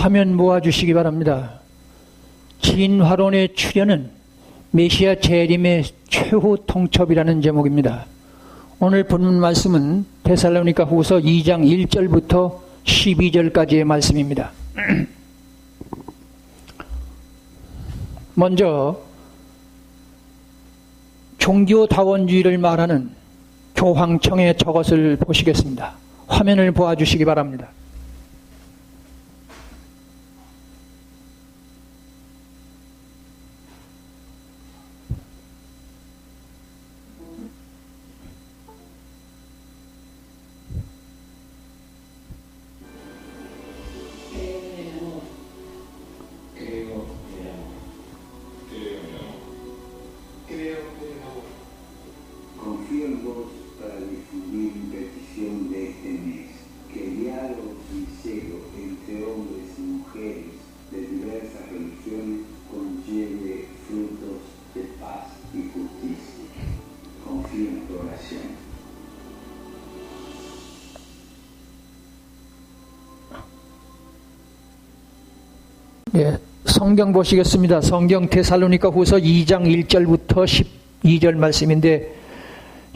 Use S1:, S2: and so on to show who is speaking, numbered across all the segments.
S1: 화면 모아주시기 바랍니다. 진화론의 출현은 메시아 재림의 최후 통첩이라는 제목입니다. 오늘 본문 말씀은 데살로니가 후서 2장 1절부터 12절까지의 말씀입니다. 먼저 종교다원주의를 말하는 교황청의 저것을 보시겠습니다. 화면을 보아주시기 바랍니다.
S2: Confío en vos para difundir mi petición de este mes, que el diálogo sincero entre hombres y mujeres de diversas religiones conlleve frutos de paz y justicia. Confío en tu oración.
S1: 예, 성경 보시겠습니다. 성경 데살로니가 후서 2장 1절부터 12절 말씀인데,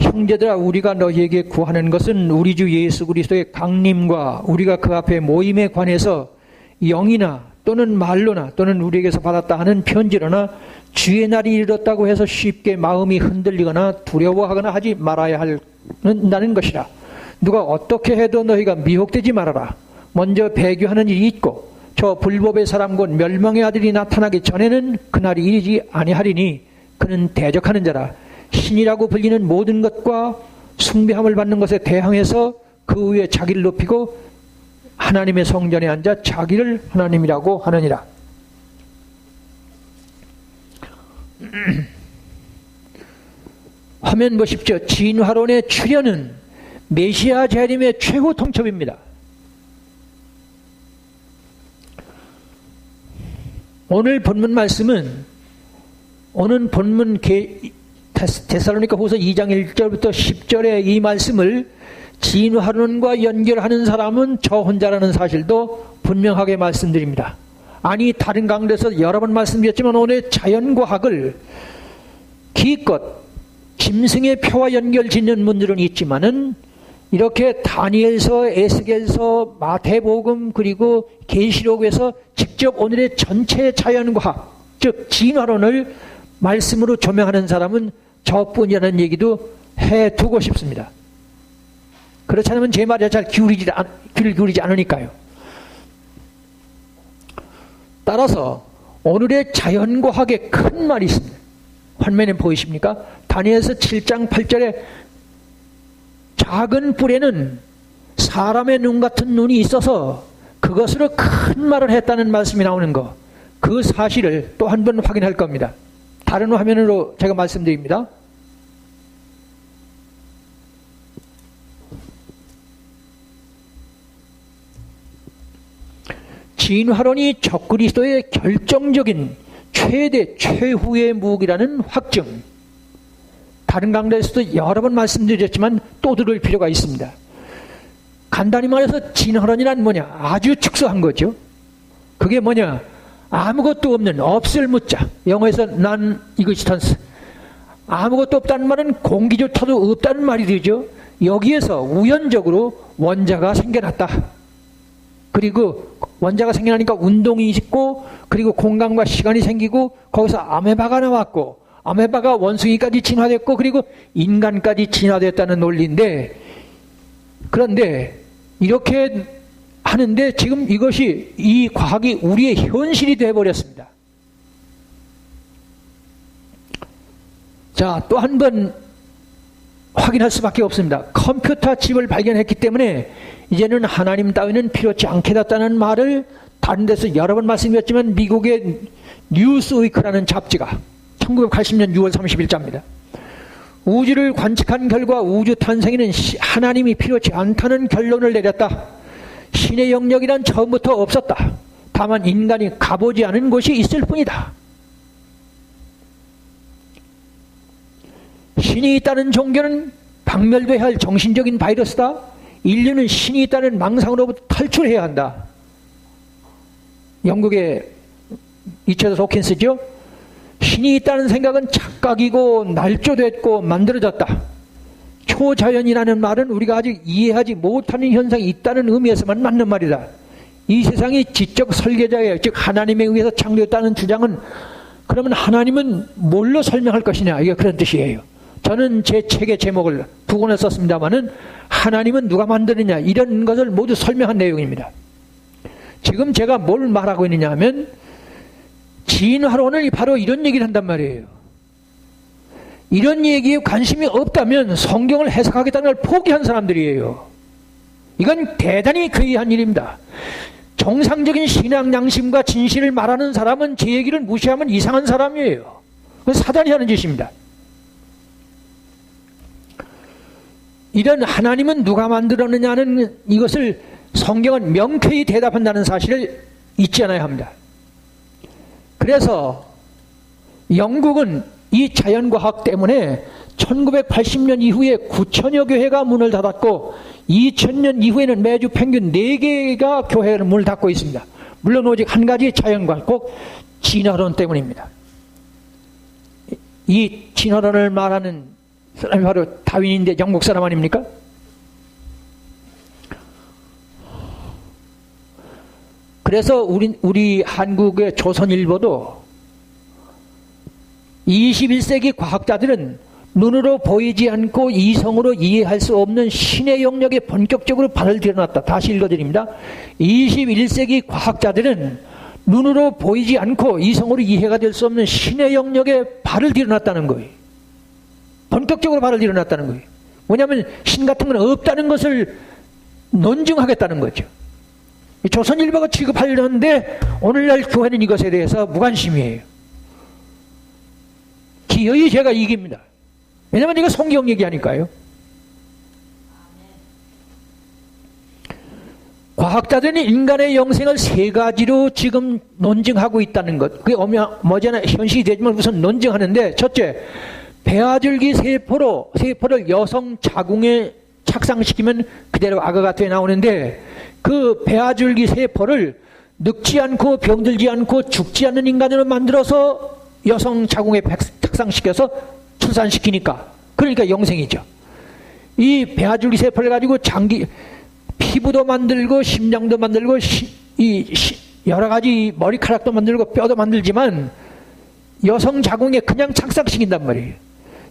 S1: 형제들아, 우리가 너희에게 구하는 것은 우리 주 예수 그리스도의 강림과 우리가 그 앞에 모임에 관해서 영이나 또는 말로나 또는 우리에게서 받았다 하는 편지로나 주의 날이 이르렀다고 해서 쉽게 마음이 흔들리거나 두려워하거나 하지 말아야 한다는 것이라. 누가 어떻게 해도 너희가 미혹되지 말아라. 먼저 배교하는 일이 있고 저 불법의 사람 곧 멸망의 아들이 나타나기 전에는 그날이 이르지 아니하리니 그는 대적하는 자라. 신이라고 불리는 모든 것과 숭배함을 받는 것에 대항해서 그 위에 자기를 높이고 하나님의 성전에 앉아 자기를 하나님이라고 하느니라. 화면 보십시오. 진화론의 출현은 메시아 재림의 최후 통첩입니다. 오늘 본문 말씀은 오늘 본문 데살로니가 후서 2장 1절부터 10절의 이 말씀을 진화론과 연결하는 사람은 저 혼자라는 사실도 분명하게 말씀드립니다. 아니, 다른 강좌에서 여러 번 말씀드렸지만 오늘 자연과학을 기껏 짐승의 표와 연결 짓는 분들은 있지만은 이렇게 다니엘서, 에스겔서, 마태복음 그리고 계시록에서 직접 오늘의 전체 자연과학, 즉 진화론을 말씀으로 조명하는 사람은 저뿐이라는 얘기도 해두고 싶습니다. 그렇지 않으면 제 말에 잘 귀를 기울이지 않으니까요. 따라서 오늘의 자연과학에 큰 말이 있습니다. 화면에 보이십니까? 다니엘서 7장 8절에 작은 뿔에는 사람의 눈 같은 눈이 있어서 그것으로 큰 말을 했다는 말씀이 나오는 거, 그 사실을 또 한 번 확인할 겁니다. 다른 화면으로 제가 말씀드립니다. 진화론이 적그리스도의 결정적인 최후의 무기라는 확증. 다른 강좌에서도 여러 번 말씀드렸지만 또 들을 필요가 있습니다. 간단히 말해서 진화론이란 뭐냐? 아주 축소한 거죠. 그게 뭐냐? 아무것도 없는, 없을 무자. 영어에서 non-existence. 아무것도 없다는 말은 공기조차도 없다는 말이 되죠. 여기에서 우연적으로 원자가 생겨났다. 그리고 원자가 생겨나니까 운동이 있고, 그리고 공간과 시간이 생기고, 거기서 아메바가 나왔고, 아메바가 원숭이까지 진화됐고, 그리고 인간까지 진화됐다는 논리인데, 그런데 이렇게 하는데 지금 이것이, 이 과학이 우리의 현실이 되어버렸습니다. 자, 또 한 번 확인할 수밖에 없습니다. 컴퓨터 칩을 발견했기 때문에 이제는 하나님 따위는 필요치 않게 됐다는 말을 다른 데서 여러 번 말씀드렸지만 미국의 뉴스위크라는 잡지가 1980년 6월 30일자입니다. 우주를 관측한 결과 우주 탄생에는 하나님이 필요치 않다는 결론을 내렸다. 신의 영역이란 처음부터 없었다. 다만 인간이 가보지 않은 곳이 있을 뿐이다. 신이 있다는 종교는 박멸돼야 할 정신적인 바이러스다. 인류는 신이 있다는 망상으로부터 탈출해야 한다. 영국의 리처드 호킨스죠. 신이 있다는 생각은 착각이고 날조됐고 만들어졌다. 초자연이라는 말은 우리가 아직 이해하지 못하는 현상이 있다는 의미에서만 맞는 말이다. 이 세상이 지적 설계자예요. 즉 하나님에 의해서 창조했다는 주장은, 그러면 하나님은 뭘로 설명할 것이냐, 이게 그런 뜻이에요. 저는 제 책의 제목을 두 권을 썼습니다마는 하나님은 누가 만드느냐, 이런 것을 모두 설명한 내용입니다. 지금 제가 뭘 말하고 있느냐 하면 진화론은 바로 이런 얘기를 한단 말이에요. 이런 얘기에 관심이 없다면 성경을 해석하겠다는 걸 포기한 사람들이에요. 이건 대단히 괴이한 일입니다. 정상적인 신앙 양심과 진실을 말하는 사람은 제 얘기를 무시하면 이상한 사람이에요. 그건 사단이 하는 짓입니다. 이런 하나님은 누가 만들었느냐는 이것을 성경은 명쾌히 대답한다는 사실을 잊지 않아야 합니다. 그래서 영국은 이 자연과학 때문에 1980년 이후에 9천여 교회가 문을 닫았고 2000년 이후에는 매주 평균 4개가 교회는 문을 닫고 있습니다. 물론 오직 한 가지 자연과학, 꼭 진화론 때문입니다. 이 진화론을 말하는 사람이 바로 다윈인데 영국 사람 아닙니까? 그래서 우리 한국의 조선일보도 21세기 과학자들은 눈으로 보이지 않고 이성으로 이해할 수 없는 신의 영역에 본격적으로 발을 들여놨다. 다시 읽어드립니다. 21세기 과학자들은 눈으로 보이지 않고 이성으로 이해가 될 수 없는 신의 영역에 발을 들여놨다는 거예요. 본격적으로 발을 들여놨다는 거예요. 뭐냐면 신 같은 건 없다는 것을 논증하겠다는 거죠. 조선일보가 취급하려는데 오늘날 교회는 이것에 대해서 무관심이에요. 기어이 제가 이깁니다. 왜냐하면 이거 성경 얘기하니까요. 과학자들은 인간의 영생을 3가지로 지금 논증하고 있다는 것. 그게 머지않아 현실이 되지만 우선 논증하는데, 첫째, 배아줄기 세포를 여성 자궁에 착상시키면 그대로 악어가 돼 나오는데, 그 배아줄기 세포를 늙지 않고 병들지 않고 죽지 않는 인간으로 만들어서 여성 자궁에 착상시켜서 출산시키니까, 그러니까 영생이죠. 이 배아줄기 세포를 가지고 피부도 만들고 심장도 만들고 여러 가지 머리카락도 만들고 뼈도 만들지만 여성 자궁에 그냥 착상시킨단 말이에요.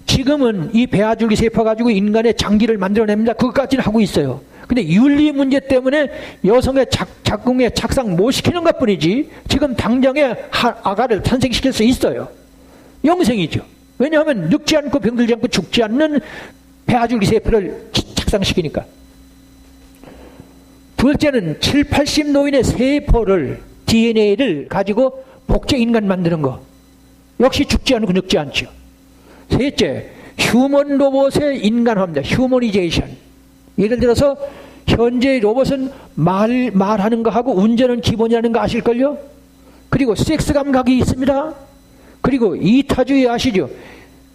S1: 지금은 이 배아줄기 세포 가지고 인간의 장기를 만들어냅니다. 그것까지는 하고 있어요. 근데 윤리 문제 때문에 여성의 자궁에 착상 못 시키는 것 뿐이지 지금 당장에 아가를 탄생시킬 수 있어요. 영생이죠. 왜냐하면 늙지 않고 병들지 않고 죽지 않는 배아줄기 세포를 착상시키니까. 둘째는 7, 80 노인의 세포를, DNA를 가지고 복제 인간 만드는 거. 역시 죽지 않고 늙지 않죠. 셋째, 휴먼 로봇의 인간화입니다. 휴머니제이션. 예를 들어서 현재의 로봇은 말하는 거 하고 운전은 기본이라는 거 아실걸요? 그리고 섹스 감각이 있습니다. 그리고 이타주의 아시죠?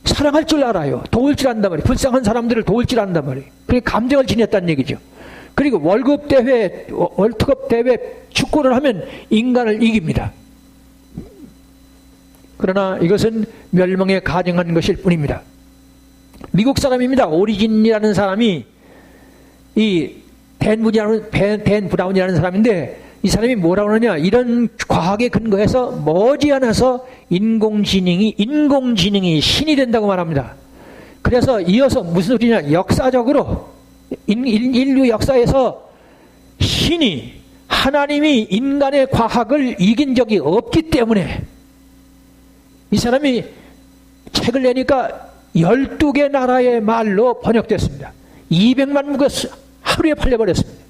S1: 사랑할 줄 알아요. 도울 줄 안단 말이에요. 불쌍한 사람들을 도울 줄 안단 말이에요. 그리고 감정을 지녔다는 얘기죠. 그리고 월드컵 대회 축구를 하면 인간을 이깁니다. 그러나 이것은 멸망에 가증한 것일 뿐입니다. 미국 사람입니다. 오리진이라는 사람이 댄 브라운이라는 사람인데, 이 사람이 뭐라고 하느냐, 이런 과학에 근거해서 머지않아서 인공지능이 신이 된다고 말합니다. 그래서 이어서 무슨 소리냐, 역사적으로 인류 역사에서 하나님이 인간의 과학을 이긴 적이 없기 때문에, 이 사람이 책을 내니까 12개 나라의 말로 번역됐습니다. 200만 부가 하루에 팔려버렸습니다.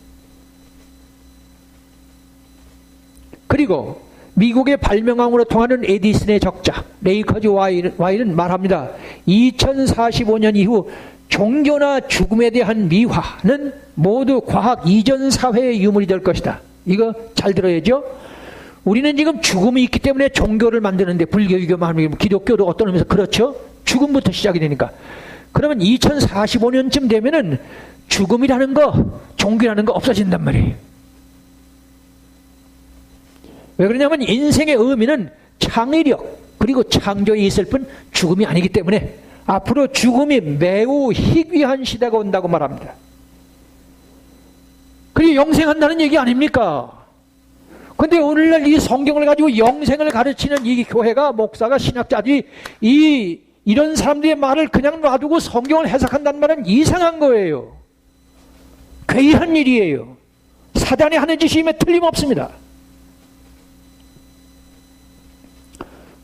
S1: 그리고 미국의 발명왕으로 통하는 에디슨의 적자 레이커즈 와일은 말합니다. 2045년 이후 종교나 죽음에 대한 미화는 모두 과학 이전 사회의 유물이 될 것이다. 이거 잘 들어야죠. 우리는 지금 죽음이 있기 때문에 종교를 만드는데, 불교만 하면 기독교도 어떤 의미에서 그렇죠. 죽음부터 시작이 되니까. 그러면 2045년쯤 되면은 죽음이라는 거, 종교라는 거 없어진단 말이에요. 왜 그러냐면 인생의 의미는 창의력 그리고 창조에 있을 뿐 죽음이 아니기 때문에 앞으로 죽음이 매우 희귀한 시대가 온다고 말합니다. 그게 영생한다는 얘기 아닙니까? 근데 오늘날 이 성경을 가지고 영생을 가르치는 이 교회가, 목사가, 신학자들이 이런 사람들의 말을 그냥 놔두고 성경을 해석한다는 말은 이상한 거예요. 괴이한 일이에요. 사단이 하는 짓임에 틀림없습니다.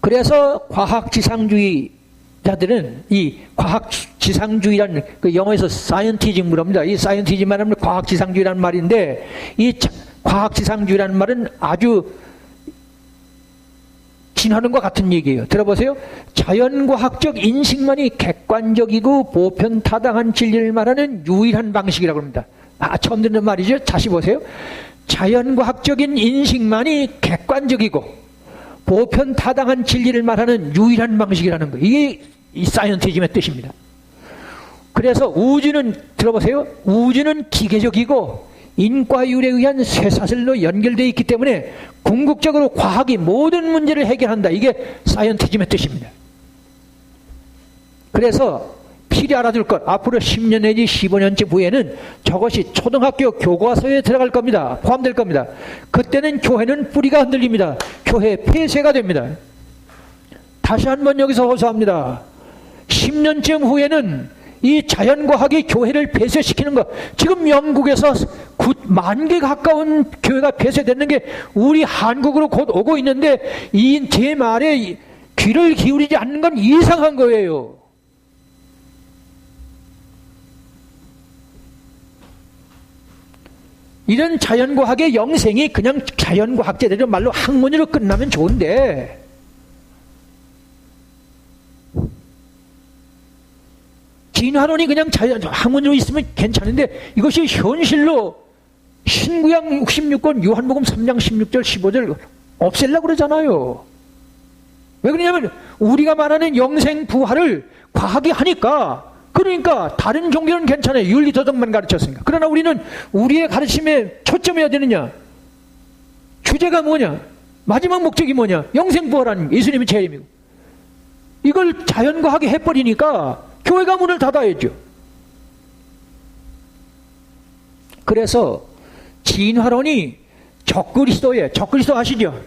S1: 그래서 과학지상주의자들은 이 과학지상주의라는 그 영어에서 사이언티즘을 합니다. 이 사이언티즘 말하면 과학지상주의라는 말인데 이 과학지상주의라는 말은 아주 진화론과 같은 얘기예요. 들어보세요. 자연과학적 인식만이 객관적이고 보편타당한 진리를 말하는 유일한 방식이라고 합니다. 처음 듣는 말이죠. 다시 보세요. 자연과학적인 인식만이 객관적이고 보편타당한 진리를 말하는 유일한 방식이라는 거예요. 이게 이 사이언티즘의 뜻입니다. 그래서 우주는, 들어보세요. 우주는 기계적이고 인과율에 의한 쇠사슬로 연결되어 있기 때문에 궁극적으로 과학이 모든 문제를 해결한다. 이게 사이언티즘의 뜻입니다. 그래서 필히 알아둘 것, 앞으로 10년 내지 15년쯤 후에는 저것이 초등학교 교과서에 들어갈 겁니다. 포함될 겁니다. 그때는 교회는 뿌리가 흔들립니다. 교회 폐쇄가 됩니다. 다시 한번 여기서 호소합니다. 10년쯤 후에는 이 자연과학이 교회를 폐쇄시키는 것, 지금 영국에서 9만 개 가까운 교회가 폐쇄되는 게 우리 한국으로 곧 오고 있는데 제 말에 귀를 기울이지 않는 건 이상한 거예요. 이런 자연과학의 영생이 그냥 자연과학자들의 말로 학문으로 끝나면 좋은데 진화론이 그냥 학문으로 있으면 괜찮은데 이것이 현실로 신구약 66권 요한복음 3장 16절 15절 없애려고 그러잖아요. 왜 그러냐면 우리가 말하는 영생 부활을 과학이 하니까, 그러니까 다른 종교는 괜찮아요. 윤리 도덕만 가르쳤으니까. 그러나 우리는 우리의 가르침에 초점해야 되느냐? 주제가 뭐냐? 마지막 목적이 뭐냐? 영생 부활하는 예수님이 재림이고. 이걸 자연과학이 해버리니까 교회가 문을 닫아야죠. 그래서 진화론이 적그리스도예요. 적그리스도 아시죠?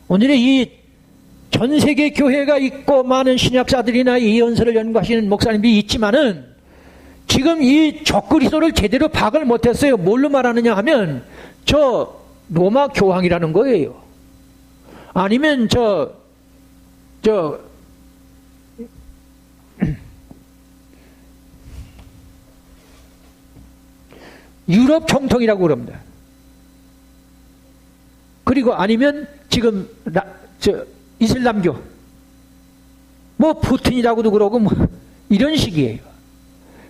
S1: 오늘의 이 전 세계 교회가 있고 많은 신약사들이나 이 연설을 연구하시는 목사님들이 있지만은 지금 이 적그리스도를 제대로 파악을 못했어요. 뭘로 말하느냐 하면 저 로마 교황이라는 거예요. 아니면 유럽 총통이라고 그럽니다. 그리고 아니면 지금 이슬람교 뭐 푸틴이라고도 그러고 뭐 이런 식이에요.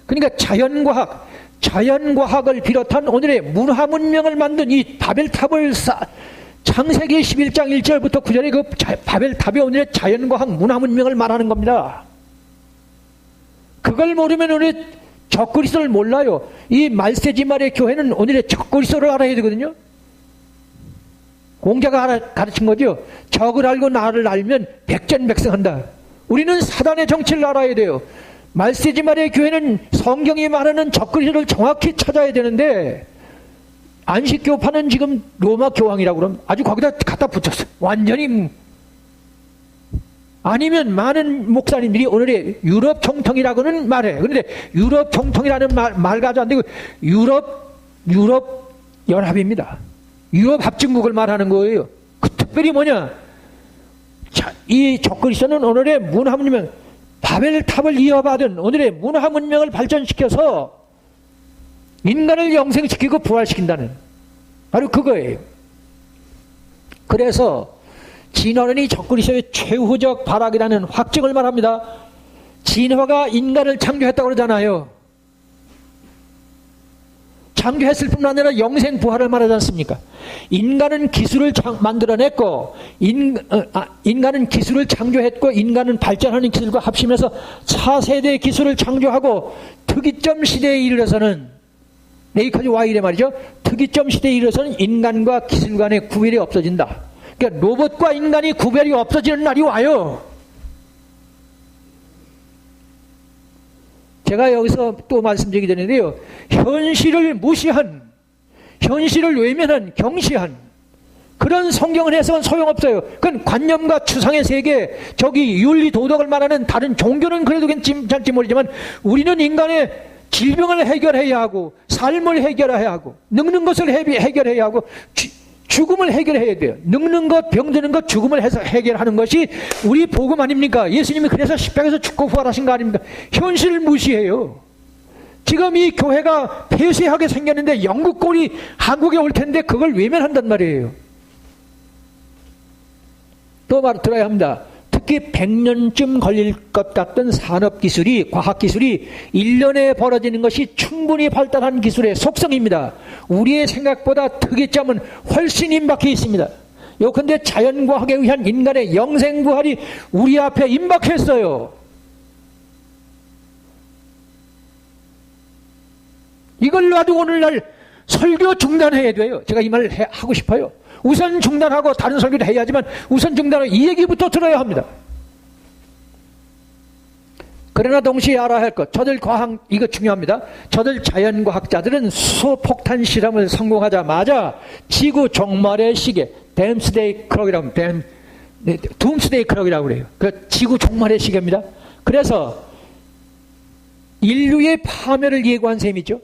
S1: 그러니까 자연과학을 비롯한 오늘의 문화문명을 만든 이 바벨탑을 창세기 11장 1절부터 9절에 그 바벨탑이 오늘의 자연과학 문화문명을 말하는 겁니다. 그걸 모르면 오늘 적그리스도를 몰라요. 이 말세지말의 교회는 오늘의 적그리스도를 알아야 되거든요. 공자가 가르친 거죠. 적을 알고 나를 알면 백전백승한다. 우리는 사단의 정치를 알아야 돼요. 말세지말의 교회는 성경이 말하는 적그리스도를 정확히 찾아야 되는데 안식교파는 지금 로마 교황이라고 그러면 아주 거기다 갖다 붙였어요. 완전히. 아니면 많은 목사님들이 오늘의 유럽 총통이라고는 말해. 그런데 유럽 총통이라는 말 가지고 안 되고 유럽 연합입니다. 유럽 합중국을 말하는 거예요. 그 특별히 뭐냐? 이 적그리스도는 오늘의 문화문명, 바벨탑을 이어받은 오늘의 문화문명을 발전시켜서 인간을 영생시키고 부활시킨다는 바로 그거예요. 그래서 진화론이 적그리스도의 최후적 발악이라는 확증을 말합니다. 진화가 인간을 창조했다고 그러잖아요. 창조했을 뿐 아니라 영생 부활을 말하지 않습니까? 인간은 기술을 만들어냈고 인간은 기술을 창조했고 인간은 발전하는 기술과 합심해서 차세대 기술을 창조하고 특이점 시대에 이르러서는 레이카즈 와일의 말이죠. 특이점 시대에 이르러서는 인간과 기술 간의 구별이 없어진다. 그러니까 로봇과 인간이 구별이 없어지는 날이 와요. 제가 여기서 또 말씀드리게 되는데요. 현실을 무시한, 현실을 외면한, 경시한 그런 성경을 해서는 소용없어요. 그건 관념과 추상의 세계, 저기 윤리 도덕을 말하는 다른 종교는 그래도 괜찮지 모르지만 우리는 인간의 질병을 해결해야 하고 삶을 해결해야 하고 늙는 것을 해결해야 하고 죽음을 해결해야 돼요. 늙는 것, 병드는 것, 죽음을 해서 해결하는 것이 우리 복음 아닙니까? 예수님이 그래서 십자가에서 죽고 부활하신 거 아닙니까? 현실을 무시해요. 지금 이 교회가 폐쇄하게 생겼는데 영국 꼴이 한국에 올 텐데 그걸 외면한단 말이에요. 또 말 들어야 합니다. 특히 100년쯤 걸릴 것 같던 산업기술이, 과학기술이 1년에 벌어지는 것이 충분히 발달한 기술의 속성입니다. 우리의 생각보다 특이점은 훨씬 임박해 있습니다. 요컨대 자연과학에 의한 인간의 영생부활이 우리 앞에 임박했어요. 이걸 놔두고 오늘날 설교 중단해야 돼요. 제가 이 말을 하고 싶어요. 우선 중단하고 다른 설교도 해야지만 우선 중단하고 이 얘기부터 들어야 합니다. 그러나 동시에 알아야 할 것, 저들 과학, 이거 중요합니다. 저들 자연과학자들은 수소폭탄 실험을 성공하자마자 지구 종말의 시계, 댐스데이 클럭이라고 합니다. 둠스데이 클럭이라고 그래요. 그 지구 종말의 시계입니다. 그래서 인류의 파멸을 예고한 셈이죠.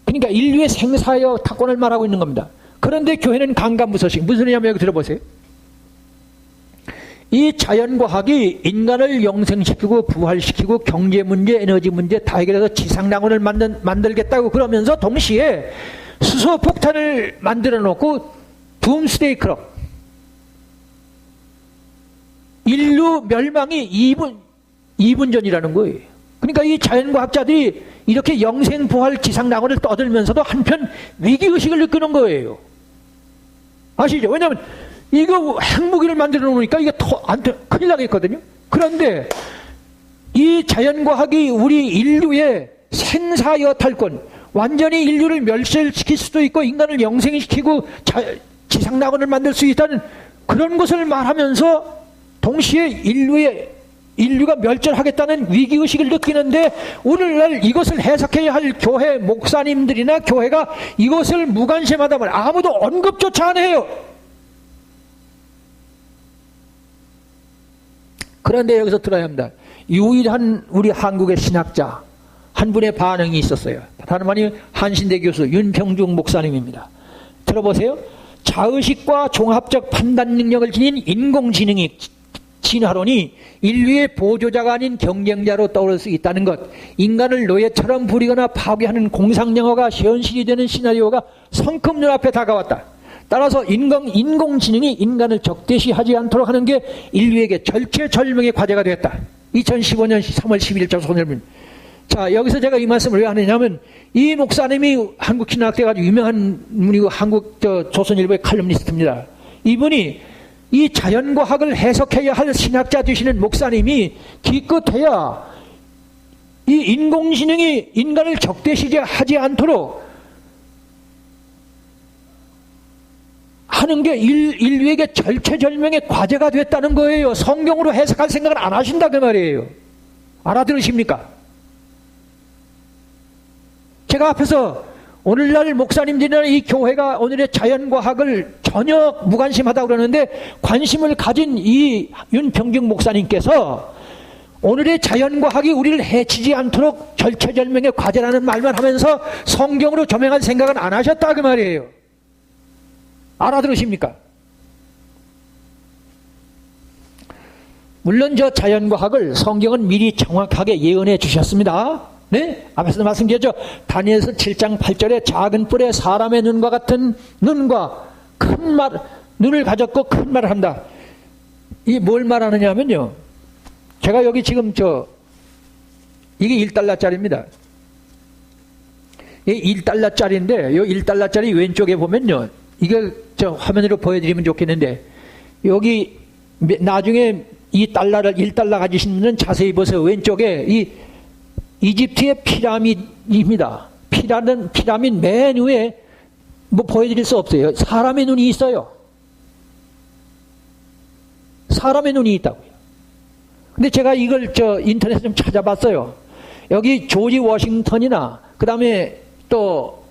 S1: 그러니까 인류의 생사여 탁권을 말하고 있는 겁니다. 그런데 교회는 강간무소식. 무슨 소리냐면 여기 들어보세요. 이 자연과학이 인간을 영생시키고 부활시키고 경제문제, 에너지문제 다 해결해서 지상낙원을 만들겠다고 그러면서 동시에 수소폭탄을 만들어 놓고 둠스데이 클럭, 인류 멸망이 2분 전이라는 거예요. 그러니까 이 자연과학자들이 이렇게 영생부활 지상낙원을 떠들면서도 한편 위기의식을 느끼는 거예요. 아시죠? 왜냐하면 이거 핵무기를 만들어 놓으니까 이게 큰일 나겠거든요. 그런데 이 자연과학이 우리 인류의 생사여탈권, 완전히 인류를 멸실시킬 수도 있고 인간을 영생시키고 지상낙원을 만들 수 있다는 그런 것을 말하면서 동시에 인류가 멸절하겠다는 위기의식을 느끼는데 오늘날 이것을 해석해야 할 교회 목사님들이나 교회가 이것을 무관심하다면 아무도 언급조차 안 해요. 그런데 여기서 들어야 합니다. 유일한 우리 한국의 신학자 한 분의 반응이 있었어요. 다른 말이 한신대 교수 윤평중 목사님입니다. 들어보세요. 자의식과 종합적 판단 능력을 지닌 인공지능이 진화론이 인류의 보조자가 아닌 경쟁자로 떠오를 수 있다는 것, 인간을 노예처럼 부리거나 파괴하는 공상영화가 현실이 되는 시나리오가 성큼 눈앞에 다가왔다. 따라서 인공지능이 인간을 적대시하지 않도록 하는 게 인류에게 절체절명의 과제가 되었다. 2015년 3월 11일 조선일보. 자, 여기서 제가 이 말씀을 왜 하느냐면 이 목사님이 한국신학대 가지고 유명한 분이고 조선일보의 칼럼니스트입니다. 이분이 이 자연과학을 해석해야 할 신학자 되시는 목사님이 기껏해야 이 인공지능이 인간을 적대시하지 않도록 하는 게 인류에게 절체절명의 과제가 됐다는 거예요. 성경으로 해석할 생각을 안 하신다 그 말이에요. 알아들으십니까? 제가 앞에서 오늘날 목사님들이나 이 교회가 오늘의 자연과학을 전혀 무관심하다고 그러는데 관심을 가진 이 윤평중 목사님께서 오늘의 자연과학이 우리를 해치지 않도록 절체절명의 과제라는 말만 하면서 성경으로 조명할 생각은 안 하셨다 그 말이에요. 알아들으십니까? 물론 저 자연과학을 성경은 미리 정확하게 예언해 주셨습니다. 네? 앞에서도 말씀드렸죠. 다니엘서 7장 8절에 작은 뿔에 사람의 눈과 같은 눈과 눈을 가졌고 큰 말을 한다. 이게 뭘 말하느냐면요. 제가 여기 지금 이게 1달러짜리입니다. 이게 1달러짜리인데, 이 1달러짜리 왼쪽에 보면요. 이게 화면으로 보여드리면 좋겠는데, 여기 나중에 이 1달러 가지신 분은 자세히 보세요. 왼쪽에 이 이집트의 피라미드입니다. 피라미드 맨 위에 뭐 보여드릴 수 없어요. 사람의 눈이 있어요. 사람의 눈이 있다고요. 근데 제가 이걸 인터넷에 좀 찾아봤어요. 여기 조지 워싱턴이나 그 다음에 또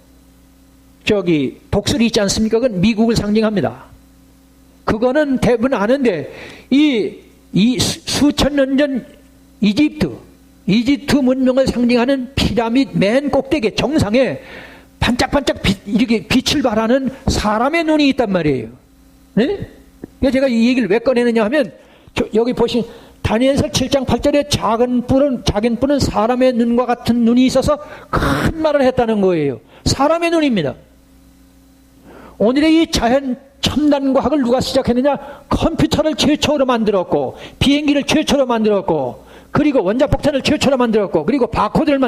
S1: 독수리 있지 않습니까? 그건 미국을 상징합니다. 그거는 대부분 아는데 이 수천 년 전 이집트 문명을 상징하는 피라미드 맨 꼭대기 정상에 반짝반짝 이렇게 빛을 발하는 사람의 눈이 있단 말이에요. 네? 제가 이 얘기를 왜 꺼내느냐 하면 여기 보신 다니엘서 7장 8절에 작은 뿔은 사람의 눈과 같은 눈이 있어서 큰 말을 했다는 거예요. 사람의 눈입니다. 오늘의 이 자연 첨단 과학을 누가 시작했느냐? 컴퓨터를 최초로 만들었고, 비행기를 최초로 만들었고, 그리고 원자폭탄을 최초로 만들었고, 그리고 바코드를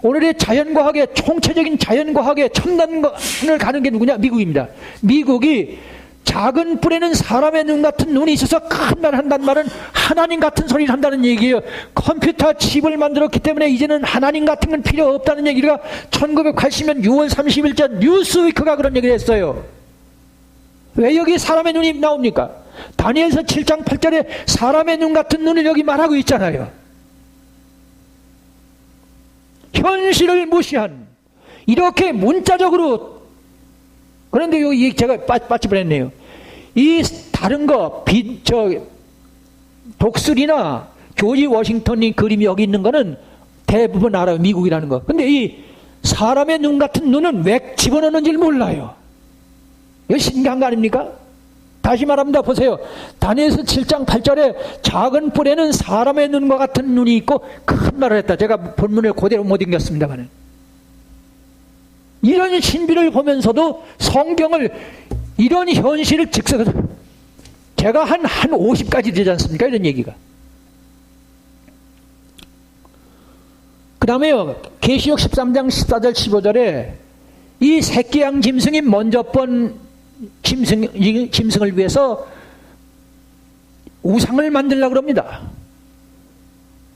S1: 오늘의 자연과학의 총체적인 자연과학의 첨단을 가는 게 누구냐? 미국입니다. 미국이 작은 뿔에는 사람의 눈 같은 눈이 있어서 큰 말 한다는 말은 하나님 같은 소리를 한다는 얘기예요. 컴퓨터 칩을 만들었기 때문에 이제는 하나님 같은 건 필요 없다는 얘기가 1980년 6월 30일자 뉴스위크가 그런 얘기를 했어요. 왜 여기 사람의 눈이 나옵니까? 다니엘서 7장 8절에 사람의 눈 같은 눈을 여기 말하고 있잖아요. 현실을 무시한 이렇게 문자적으로. 그런데 여기 제가 빠질 뻔했네요. 이 다른 거 독수리나 조지 워싱턴이 그림이 여기 있는 거는 대부분 알아요. 미국이라는 거. 근데 이 사람의 눈 같은 눈은 왜 집어넣는지 몰라요. 이거 신기한 거 아닙니까? 다시 말합니다. 보세요. 다니엘서 7장 8절에 작은 뿔에는 사람의 눈과 같은 눈이 있고 큰 말을 했다. 제가 본문을 그대로 못 읽었습니다만, 이런 신비를 보면서도 성경을 이런 현실을 즉석에서 제가 한 50가지 되지 않습니까? 이런 얘기가. 그 다음에요, 계시록 13장 14절 15절에 이 새끼양 짐승이 먼저 번 짐승을 위해서 우상을 만들려고 합니다.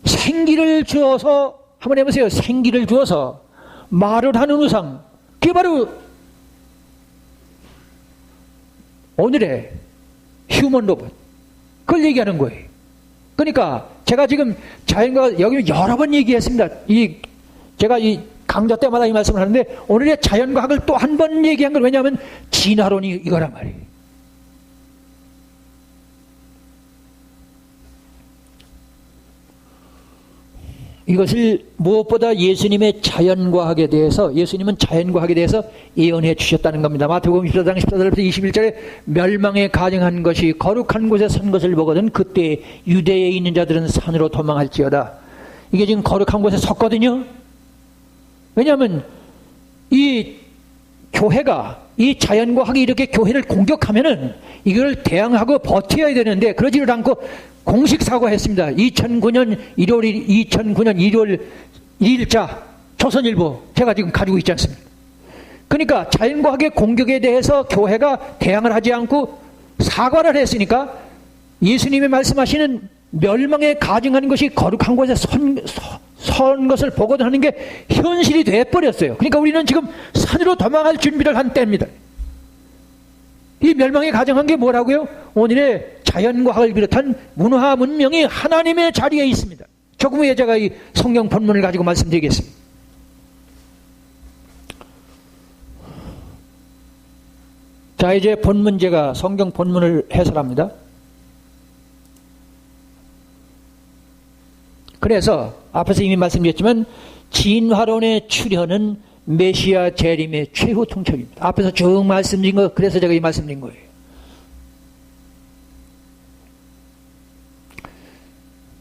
S1: 생기를 주어서, 한번 해보세요. 생기를 주어서 말을 하는 우상. 그게 바로 오늘의 휴먼 로봇. 그걸 얘기하는 거예요. 그러니까 제가 지금 자연과 여기 여러 번 얘기했습니다. 제가 이 강좌 때마다 이 말씀을 하는데 오늘의 자연과학을 또 한 번 얘기한 건 왜냐하면 진화론이 이거란 말이에요. 이것을 무엇보다 예수님은 자연과학에 대해서 예언해 주셨다는 겁니다. 마태복음 14장 14절부터 21절에 멸망에 가증한 것이 거룩한 곳에 선 것을 보거든 그때 유대에 있는 자들은 산으로 도망할지어다. 이게 지금 거룩한 곳에 섰거든요. 왜냐하면 이 교회가, 이 자연과학이 이렇게 교회를 공격하면은 이걸 대항하고 버텨야 되는데 그러지를 않고 공식 사과했습니다. 2009년 1월 1일자 조선일보 제가 지금 가지고 있지 않습니까? 그러니까 자연과학의 공격에 대해서 교회가 대항을 하지 않고 사과를 했으니까 예수님이 말씀하시는 멸망에 가증하는 것이 거룩한 곳에 선 것을 보거든 하는 게 현실이 돼버렸어요. 그러니까 우리는 지금 산으로 도망할 준비를 한 때입니다. 이 멸망에 가증한 게 뭐라고요? 오늘의 자연과학을 비롯한 문화 문명이 하나님의 자리에 있습니다. 조금 후에 제가 이 성경 본문을 가지고 말씀드리겠습니다. 자, 이제 본문, 제가 성경 본문을 해설합니다. 그래서 앞에서 이미 말씀드렸지만 진화론의 출현은 메시아 재림의 최후 통첩입니다. 앞에서 쭉 말씀드린 거, 그래서 제가 이 말씀드린 거예요.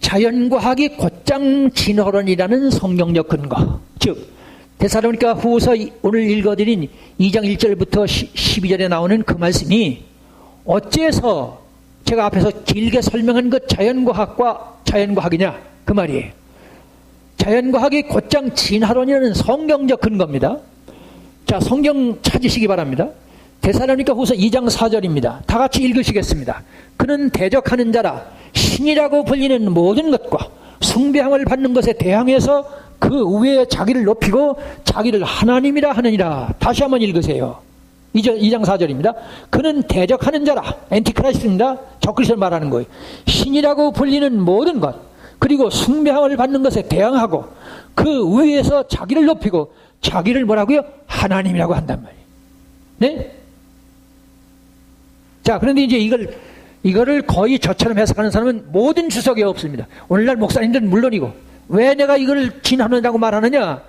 S1: 자연과학이 곧장 진화론이라는 성경적 근거, 즉 데살로니가 후서 오늘 읽어드린 2장 1절부터 12절에 나오는 그 말씀이 어째서 제가 앞에서 길게 설명한 것 자연과학이냐 그 말이에요. 자연과학이 곧장 진화론이라는 성경적 근거입니다. 자, 성경 찾으시기 바랍니다. 데살로니가 후서 2장 4절입니다. 다 같이 읽으시겠습니다. 그는 대적하는 자라 신이라고 불리는 모든 것과 숭배함을 받는 것에 대항해서 그 위에 자기를 높이고 자기를 하나님이라 하느니라. 다시 한번 읽으세요. 2장 4절입니다. 그는 대적하는 자라, 엔티크라이스트입니다. 적그리스도를 말하는 거예요. 신이라고 불리는 모든 것, 그리고 숭배함을 받는 것에 대항하고 그 위에서 자기를 높이고 자기를 뭐라고요? 하나님이라고 한단 말이에요. 네? 자, 그런데 이제 이거를 거의 저처럼 해석하는 사람은 모든 주석에 없습니다. 오늘날 목사님들은 물론이고. 왜 내가 이걸 진화론이라고 말하느냐?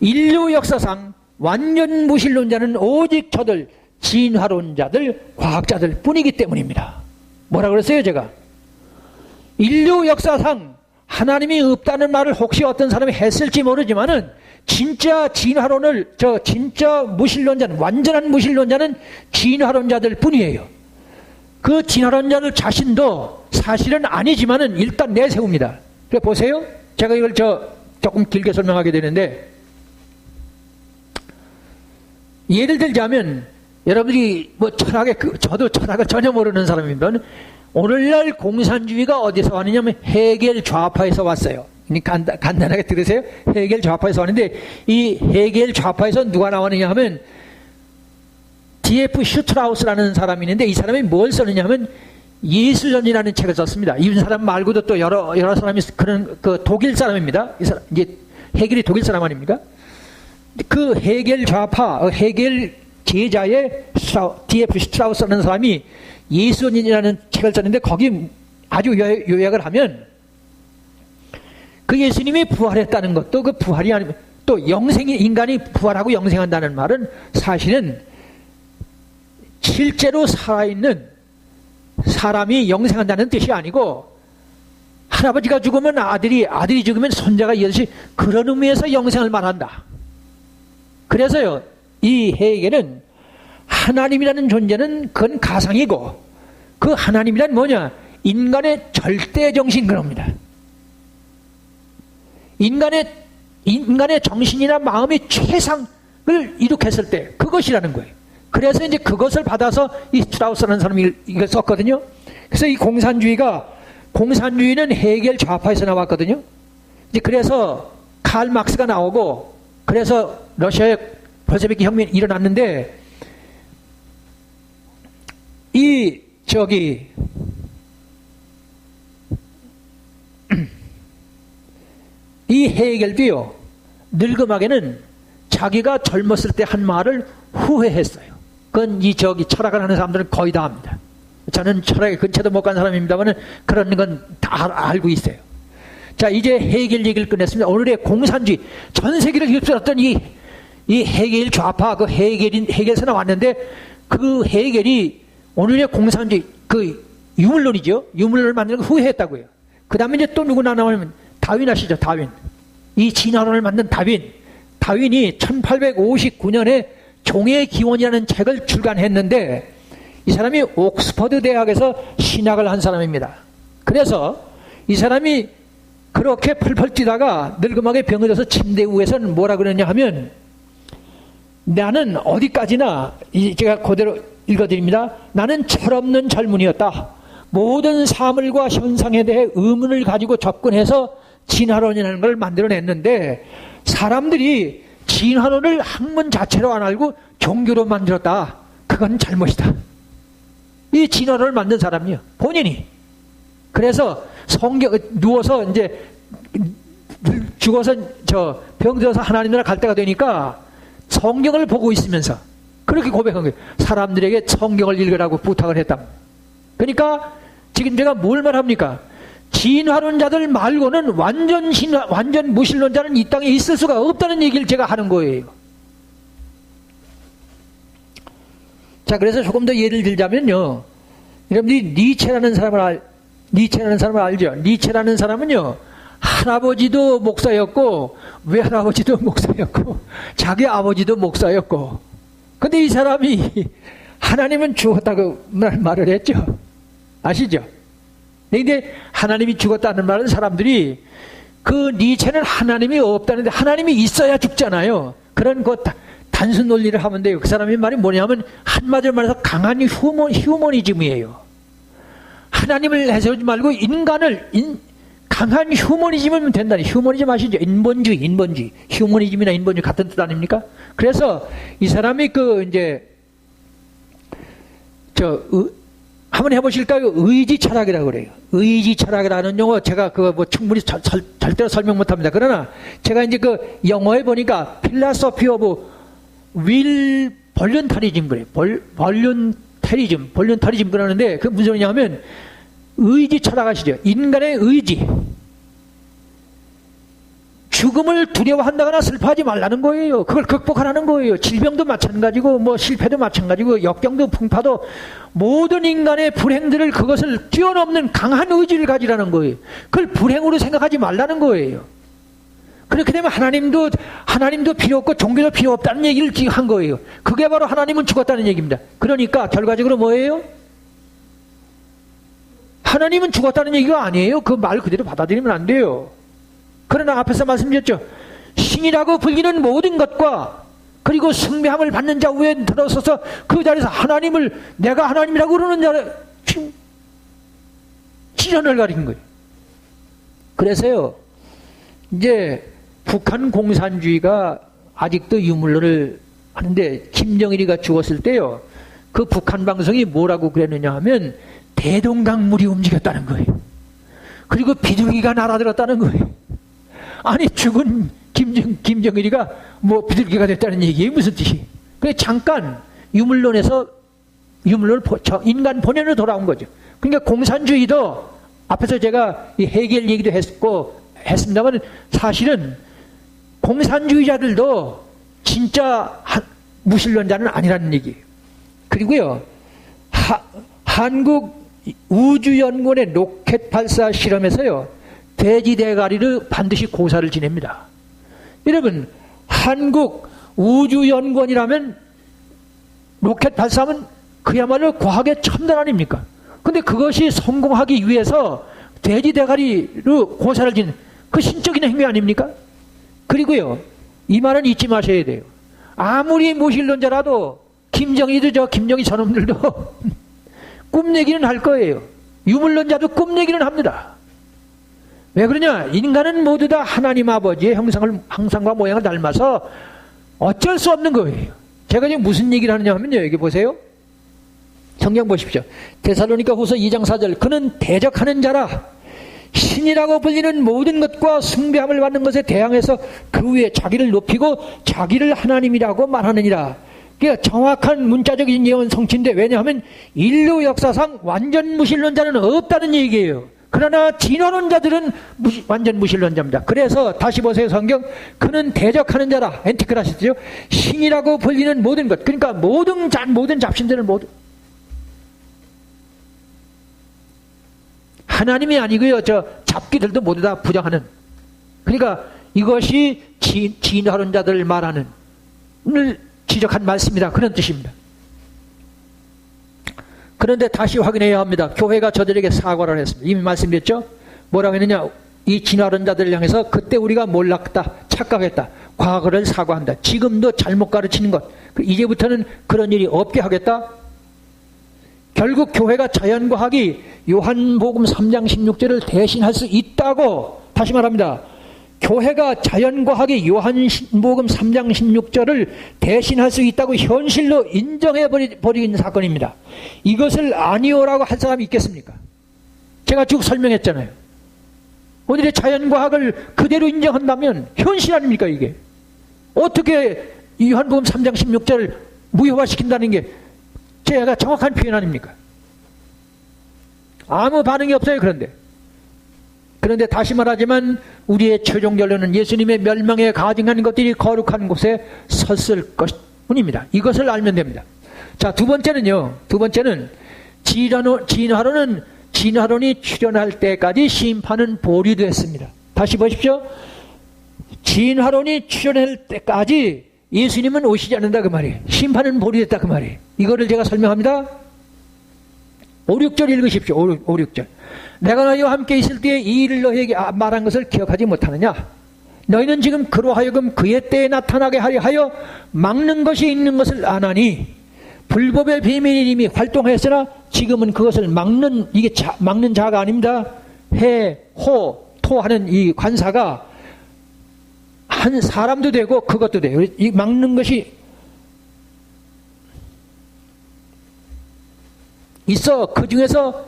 S1: 인류 역사상 완전 무신론자는 오직 저들 진화론자들, 과학자들 뿐이기 때문입니다. 뭐라 그랬어요, 제가? 인류 역사상 하나님이 없다는 말을 혹시 어떤 사람이 했을지 모르지만은 진짜 진화론을, 진짜 무신론자는, 완전한 무신론자는 진화론자들 뿐이에요. 그 진화론자들 자신도 사실은 아니지만은 일단 내세웁니다. 그래 보세요. 제가 이걸 조금 길게 설명하게 되는데, 예를 들자면, 여러분이 뭐 저도 철학을 전혀 모르는 사람입니다. 오늘날 공산주의가 어디서 왔느냐면 헤겔 좌파에서 왔어요. 간단하게 들으세요. 헤겔 좌파에서 왔는데, 이 헤겔 좌파에서 누가 나왔느냐 하면 D.F. 슈트라우스라는 사람이 있는데, 이 사람이 뭘 썼느냐 하면 예술론이라는 책을 썼습니다. 이 사람 말고도 또 여러 사람이 그런 독일 사람입니다. 이 사람 이제 헤겔이 독일 사람 아닙니까? 그 헤겔 좌파, 헤겔 제자의 D.F. 슈트라우스라는 사람이 예술론이라는 책을 썼는데, 거기 아주 요약을 하면 그 예수님이 부활했다는 것도 그 부활이 아니면 또 인간이 부활하고 영생한다는 말은 사실은 실제로 살아있는 사람이 영생한다는 뜻이 아니고, 할아버지가 죽으면 아들이 죽으면 손자가 이어서 그런 의미에서 영생을 말한다. 그래서요, 이 헤겔은 하나님이라는 존재는 그건 가상이고, 그 하나님이란 뭐냐? 인간의 절대 정신 그럽니다. 인간의 정신이나 마음의 최상을 이룩했을 때 그것이라는 거예요. 그래서 이제 그것을 받아서 이 스트라우스라는 사람이 이걸 썼거든요. 그래서 이 공산주의는 헤겔 좌파에서 나왔거든요. 이제 그래서 칼 막스가 나오고, 그래서 러시아에 볼셰비키 혁명이 일어났는데, 이 헤겔도요, 늙음하게는 자기가 젊었을 때 한 말을 후회했어요. 그건 철학을 하는 사람들은 거의 다 합니다. 저는 철학에 근처도 못 간 사람입니다만 그런 건 다 알고 있어요. 자, 이제 헤겔 얘기를 끝냈습니다. 오늘의 공산주의, 전 세계를 휩쓸었던 이 헤겔 좌파, 그 헤겔에서 나왔는데, 그 헤겔이 오늘의 공산주의, 그 유물론이죠. 유물론을 만드는 걸 후회했다고요. 그 다음에 이제 또 누구 나오냐면 다윈 아시죠? 다윈. 이 진화론을 만든 다윈이 1859년에 종의 기원이라는 책을 출간했는데, 이 사람이 옥스퍼드 대학에서 신학을 한 사람입니다. 그래서 이 사람이 그렇게 펄펄 뛰다가 늙음하게 병을 들어서 침대 위에서는 뭐라 그러냐 하면, 나는 어디까지나, 제가 그대로 읽어드립니다. 나는 철없는 젊은이였다. 모든 사물과 현상에 대해 의문을 가지고 접근해서 진화론이라는 걸 만들어냈는데, 사람들이 진화론을 학문 자체로 안 알고 종교로 만들었다. 그건 잘못이다. 이 진화론을 만든 사람이요, 본인이. 그래서 누워서 이제 죽어서 병들어서 하나님 나라 갈 때가 되니까 성경을 보고 있으면서 그렇게 고백한 거예요. 사람들에게 성경을 읽으라고 부탁을 했다. 그러니까 지금 제가 뭘 말합니까? 진화론자들 말고는 완전 무신론자는 이 땅에 있을 수가 없다는 얘기를 제가 하는 거예요. 자, 그래서 조금 더 예를 들자면요, 여러분들이 니체라는 사람을 알죠? 니체라는 사람은요, 할아버지도 목사였고, 외할아버지도 목사였고, 자기 아버지도 목사였고, 근데 이 사람이 하나님은 죽었다고 말을 했죠. 아시죠? 근데 하나님이 죽었다는 말은 사람들이, 그 니체는 하나님이 없다는데 하나님이 있어야 죽잖아요. 그런 단순 논리를 하면 돼요. 그 사람의 말이 뭐냐면, 한마디로 말해서 강한 휴머니즘이에요. 하나님을 해세우지 말고 강한 휴머니즘이면 된다니. 휴머니즘 아시죠? 인본주의. 휴머니즘이나 인본주의 같은 뜻 아닙니까? 그래서 이 사람이 한번 해보실까요? 의지 철학이라고 그래요. 의지 철학이라는 용어 제가 충분히 절대로 설명 못합니다. 그러나 제가 이제 영어에 보니까 philosophy of will voluntarism 그래요. voluntarism 그러는데 그 무슨 소리냐면 의지 철학하시죠. 인간의 의지. 죽음을 두려워한다거나 슬퍼하지 말라는 거예요. 그걸 극복하라는 거예요. 질병도 마찬가지고 실패도 마찬가지고 역경도 풍파도 모든 인간의 불행들을 그것을 뛰어넘는 강한 의지를 가지라는 거예요. 그걸 불행으로 생각하지 말라는 거예요. 그렇게 되면 하나님도 필요 없고 종교도 필요 없다는 얘기를 한 거예요. 그게 바로 하나님은 죽었다는 얘기입니다. 그러니까 결과적으로 뭐예요? 하나님은 죽었다는 얘기가 아니에요. 그 말 그대로 받아들이면 안 돼요. 그러나 앞에서 말씀드렸죠. 신이라고 불리는 모든 것과 그리고 숭배함을 받는 자 위에 들어서서 그 자리에서 내가 하나님이라고 그러는 자를 지전을 가린 거예요. 그래서요, 이제 북한 공산주의가 아직도 유물론을 하는데 김정일이가 죽었을 때요, 그 북한 방송이 뭐라고 그랬느냐 하면 대동강물이 움직였다는 거예요. 그리고 비둘기가 날아들었다는 거예요. 아니 죽은 김정일이가 비둘기가 됐다는 얘기예요. 무슨 뜻이? 그래 잠깐 유물론 인간 본연으로 돌아온 거죠. 그러니까 공산주의도 앞에서 제가 이 해겔 얘기도 했습니다만 사실은 공산주의자들도 진짜 무신론자는 아니라는 얘기예요. 그리고요 한국 우주연구원의 로켓 발사 실험에서요 돼지 대가리를 반드시 고사를 지냅니다. 여러분 한국 우주연구원이라면 로켓 발사하면 그야말로 과학의 첨단 아닙니까? 근데 그것이 성공하기 위해서 돼지 대가리로 고사를 지는 그 신적인 행위 아닙니까? 그리고요 이 말은 잊지 마셔야 돼요. 아무리 무신론자라도 김정희 저놈들도 꿈 얘기는 할 거예요. 유물론자도 꿈 얘기는 합니다. 왜 그러냐? 인간은 모두 다 하나님 아버지의 형상과 모양을 닮아서 어쩔 수 없는 거예요. 제가 지금 무슨 얘기를 하느냐 하면요, 여기 보세요. 성경 보십시오. 데살로니가 후서 2장 4절. 그는 대적하는 자라 신이라고 불리는 모든 것과 숭배함을 받는 것에 대항해서 그 위에 자기를 높이고 자기를 하나님이라고 말하느니라. 그러니까 정확한 문자적인 예언 성취인데, 왜냐하면 인류 역사상 완전 무신론자는 없다는 얘기예요. 그러나 진화론자들은 완전 무신론자입니다. 그래서 다시 보세요. 성경. 그는 대적하는 자라. 엔티크라시스죠. 신이라고 불리는 모든 것. 그러니까 모든 잡신들은 모두 하나님이 아니고요. 잡기들도 모두 다 부정하는. 그러니까 이것이 진화론자들 말하는 지적한 말씀이다. 그런 뜻입니다. 그런데 다시 확인해야 합니다. 교회가 저들에게 사과를 했습니다. 이미 말씀드렸죠? 뭐라고 했느냐? 이 진화론자들을 향해서 그때 우리가 몰랐다, 착각했다, 과거를 사과한다. 지금도 잘못 가르치는 것, 이제부터는 그런 일이 없게 하겠다. 결국 교회가 자연과학이 요한복음 3장 16절을 대신할 수 있다고, 다시 말합니다. 교회가 자연과학이 요한복음 3장 16절을 대신할 수 있다고 현실로 인정해버린 사건입니다. 이것을 아니오라고 할 사람이 있겠습니까? 제가 쭉 설명했잖아요. 오늘의 자연과학을 그대로 인정한다면 현실 아닙니까 이게? 어떻게 요한복음 3장 16절을 무효화시킨다는 게 제가 정확한 표현 아닙니까? 아무 반응이 없어요. 그런데 다시 말하지만 우리의 최종 결론은 예수님의 멸망에 가증한 것들이 거룩한 곳에 섰을 것뿐입니다. 이것을 알면 됩니다. 자, 두 번째는 진화론이 출현할 때까지 심판은 보류됐습니다. 다시 보십시오. 진화론이 출현할 때까지 예수님은 오시지 않는다 그 말이에요. 심판은 보류됐다 그 말이에요. 이거를 제가 설명합니다. 5, 6절 읽으십시오. 5, 6절. 내가 너희와 함께 있을 때에 이 일을 너희에게 말한 것을 기억하지 못하느냐? 너희는 지금 그로 하여금 그의 때에 나타나게 하려 하여 막는 것이 있는 것을 아나니 불법의 비밀이 이미 활동하였으나 지금은 그것을 막는 자가 아닙니다. 해, 호, 토 하는 이 관사가 한 사람도 되고 그것도 돼요. 이 막는 것이 있어. 그 중에서